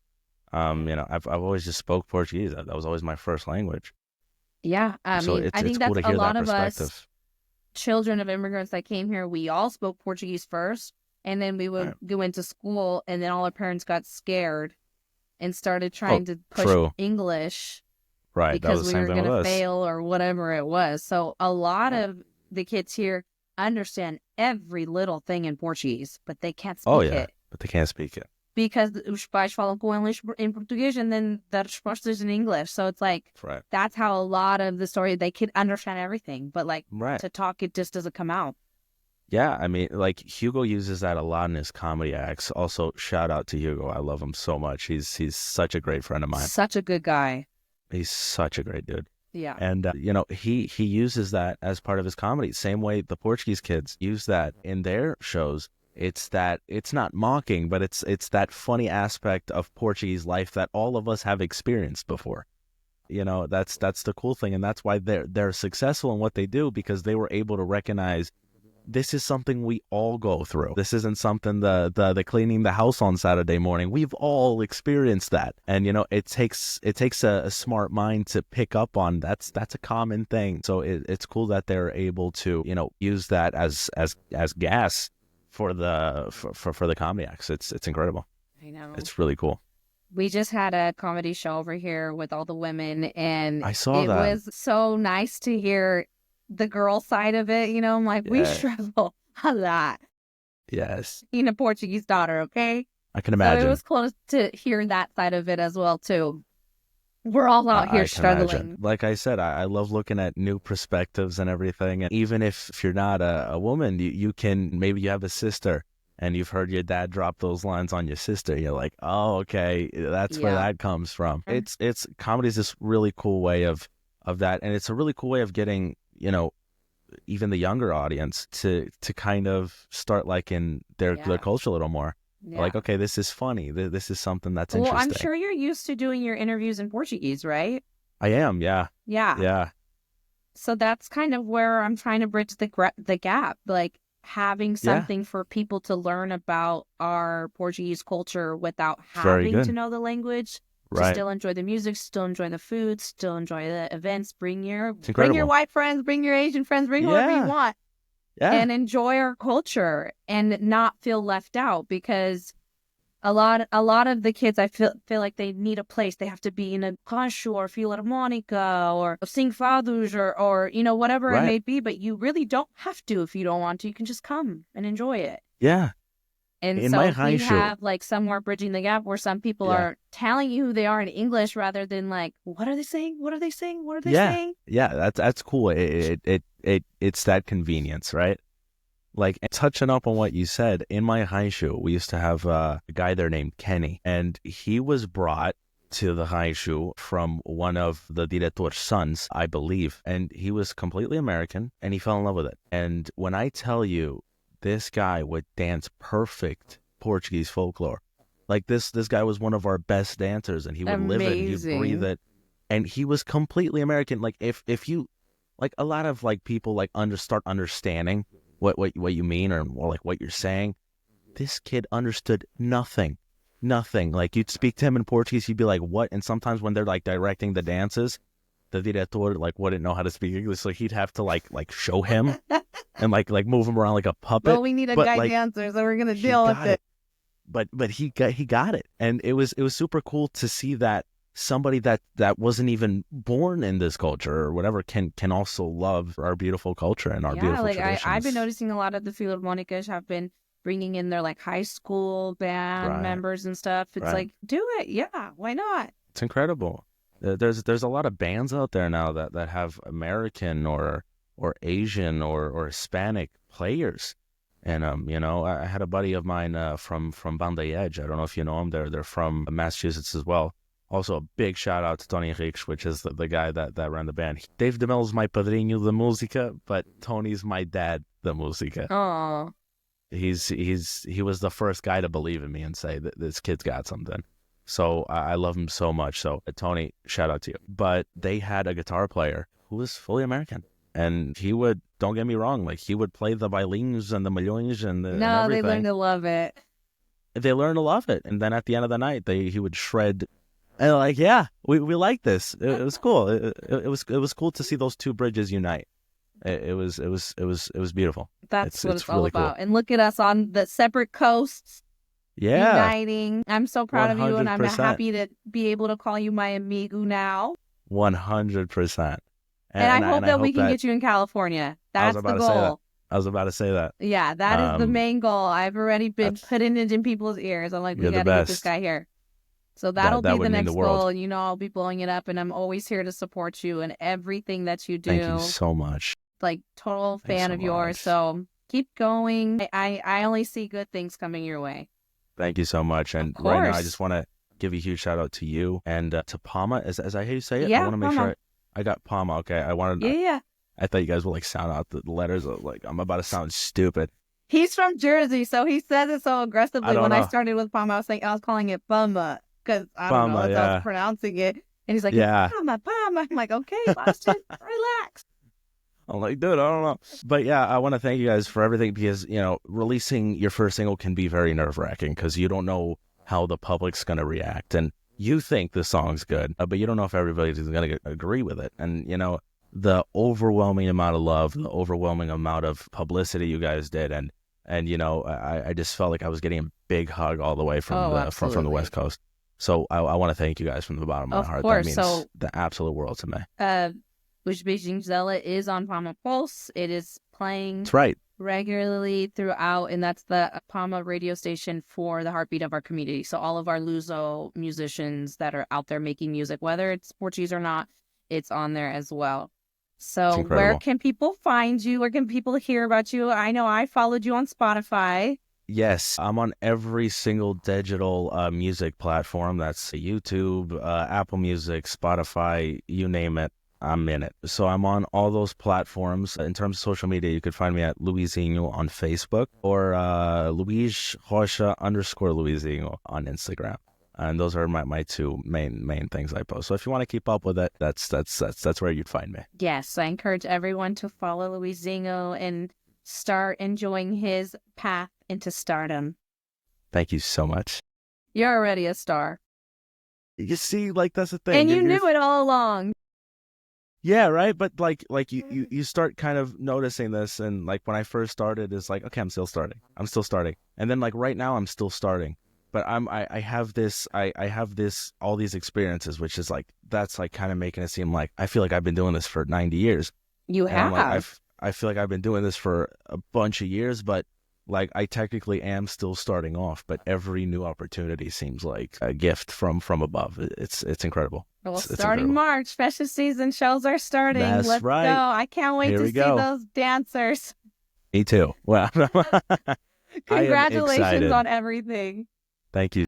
I've always just spoke Portuguese. That was always my first language. Yeah. I think it's that's cool to hear a lot that of us children of immigrants that came here. We all spoke Portuguese first, and then we would go into school, and then all our parents got scared and started trying to push English. Right. Because we were going to fail or whatever it was. So a lot of the kids here understand every little thing in Portuguese, but they can't speak it. But they can't speak it. because os pais falam com eles em português and then the resposta is in English. So it's like, Right. that's how a lot of the story, they can understand everything, but like Right. to talk, it just doesn't come out. Yeah, I mean, like Hugo uses that a lot in his comedy acts. Also, shout out to Hugo. I love him so much. He's such a great friend of mine. Such a good guy. He's such a great dude. Yeah. And, he uses that as part of his comedy. Same way the Portuguese kids use that in their shows. It's not mocking, but it's that funny aspect of Portuguese life that all of us have experienced before. That's the cool thing. And that's why they're successful in what they do, because they were able to recognize this is something we all go through. This isn't something the cleaning the house on Saturday morning. We've all experienced that. And, it takes a smart mind to pick up on that's a common thing. So it's cool that they're able to, use that as gas for the comedy acts. It's incredible. I know. It's really cool. We just had a comedy show over here with all the women, and I saw it that. was so nice to hear the girl side of it. I'm like, we struggle a lot. Yes. Being a Portuguese daughter, okay? I can imagine. So it was cool to hear that side of it as well, too. We're all out here struggling. Like I said, I love looking at new perspectives and everything. And even if you're not a woman, you can, maybe you have a sister and you've heard your dad drop those lines on your sister. You're like, oh, okay, that's where that comes from. It's comedy is this really cool way of that. And it's a really cool way of getting, even the younger audience to kind of start liking their culture a little more. Yeah. Like, okay, this is funny. This is something that's interesting. Well, I'm sure you're used to doing your interviews in Portuguese, right? I am, yeah. Yeah. Yeah. So that's kind of where I'm trying to bridge the gap, like having something for people to learn about our Portuguese culture without having to know the language. Right. To still enjoy the music, still enjoy the food, still enjoy the events. Bring your white friends, bring your Asian friends, bring whoever you want. Yeah. And enjoy our culture and not feel left out, because a lot of the kids, I feel like they need a place. They have to be in a rancho or philharmonica or sing fados or whatever it may be. But you really don't have to if you don't want to. You can just come and enjoy it. Yeah. And so if we have like somewhere bridging the gap where some people are telling you who they are in English rather than like, what are they saying? What are they saying? What are they saying? Yeah, that's cool. It's that convenience, right? Like, touching up on what you said, in my high school, we used to have a guy there named Kenny, and he was brought to the high school from one of the director's sons, I believe, and he was completely American, and he fell in love with it. And when I tell you, this guy would dance perfect Portuguese folklore. Like this guy was one of our best dancers, and he would live it, he'd breathe it, and he was completely American. Like if you, like a lot of like people like start understanding what you mean or like what you're saying. This kid understood nothing. Like you'd speak to him in Portuguese, he'd be like, what? And sometimes when they're like directing the dances, the director like wouldn't know how to speak English, so he'd have to like show him and like move him around like a puppet. Well, we need a guy dancer, so we're gonna deal with it. But he got it, and it was super cool to see that somebody that wasn't even born in this culture or whatever can also love our beautiful culture and our beautiful traditions. I've been noticing a lot of the philharmonicas have been bringing in their like high school band members and stuff. It's like, do it, yeah, why not? It's incredible. There's a lot of bands out there now that have American or Asian or Hispanic players, and I had a buddy of mine from Banda Edge. I don't know if you know them. They're from Massachusetts as well. Also, a big shout out to Tony Henriques, which is the guy that ran the band. Dave DeMello's my padrinho de música, but Tony's my dad de música. Oh, he was the first guy to believe in me and say that this kid's got something. So I love him so much. So Tony, shout out to you. But they had a guitar player who was fully American. And he would, don't get me wrong, like he would play the violins and the milhões and everything. They learned to love it. They learned to love it. And then at the end of the night, he would shred. And like, yeah, we like this. It was cool. It was cool to see those two bridges unite. It was beautiful. That's what it's all really about. Cool. And look at us on the separate coasts. Yeah. Uniting. I'm so proud 100%. Of you, and I'm happy to be able to call you my amigo now. 100%. And I hope that we can get you in California. That's the goal. I was about to say that. Yeah, that is the main goal. I've already been putting it in people's ears. I'm like, we got to get this guy here. So that'll be the next goal. And, I'll be blowing it up. And I'm always here to support you in everything that you do. Thank you so much. Like, total fan of yours. So keep going. I only see good things coming your way. Thank you so much. And right now, I just want to give a huge shout out to you and to Palma, as I hear you say it. Yeah, I want to make sure I got Palma. Okay, I wanted. Yeah. I thought you guys would like sound out the letters. Like I'm about to sound stupid. He's from Jersey, so he says it so aggressively. I started with Palma, I was calling it Palma because I don't know how I was pronouncing it. And he's like, Palma. I'm like, okay, Boston, relax. I'm like, dude, I don't know. But yeah, I want to thank you guys for everything because, releasing your first single can be very nerve-wracking because you don't know how the public's going to react. And you think the song's good, but you don't know if everybody's going to agree with it. And, the overwhelming amount of love, the overwhelming amount of publicity you guys did. And I just felt like I was getting a big hug all the way from the West Coast. So I want to thank you guys from the bottom of my heart. Of course. That means the absolute world to me. Luizinho Zella is on Palma Pulse. It is playing regularly throughout, and that's the Palma radio station for the heartbeat of our community. So all of our Luso musicians that are out there making music, whether it's Portuguese or not, it's on there as well. So where can people find you? Where can people hear about you? I know I followed you on Spotify. Yes, I'm on every single digital music platform. That's YouTube, Apple Music, Spotify, you name it. I'm in it. So I'm on all those platforms. In terms of social media, you could find me at Luizinho on Facebook or Luizinho Rocha _Luizinho on Instagram. And those are my two main things I post. So if you want to keep up with it, that's where you'd find me. Yes, I encourage everyone to follow Luizinho and start enjoying his path into stardom. Thank you so much. You're already a star. You see, that's the thing. And you knew it all along. Yeah, right. But you start kind of noticing this, and when I first started, it's like, okay, I'm still starting. And then right now, I'm still starting. But I have all these experiences, which is that's kind of making it seem like I feel like I've been doing this for 90 years. You have. I feel like I've been doing this for a bunch of years, but I technically am still starting off. But every new opportunity seems like a gift from above. It's incredible. Well, starting March, fashion season shows are starting. Let's go. I can't wait to see those dancers. Me too. Well, congratulations on everything. Thank you.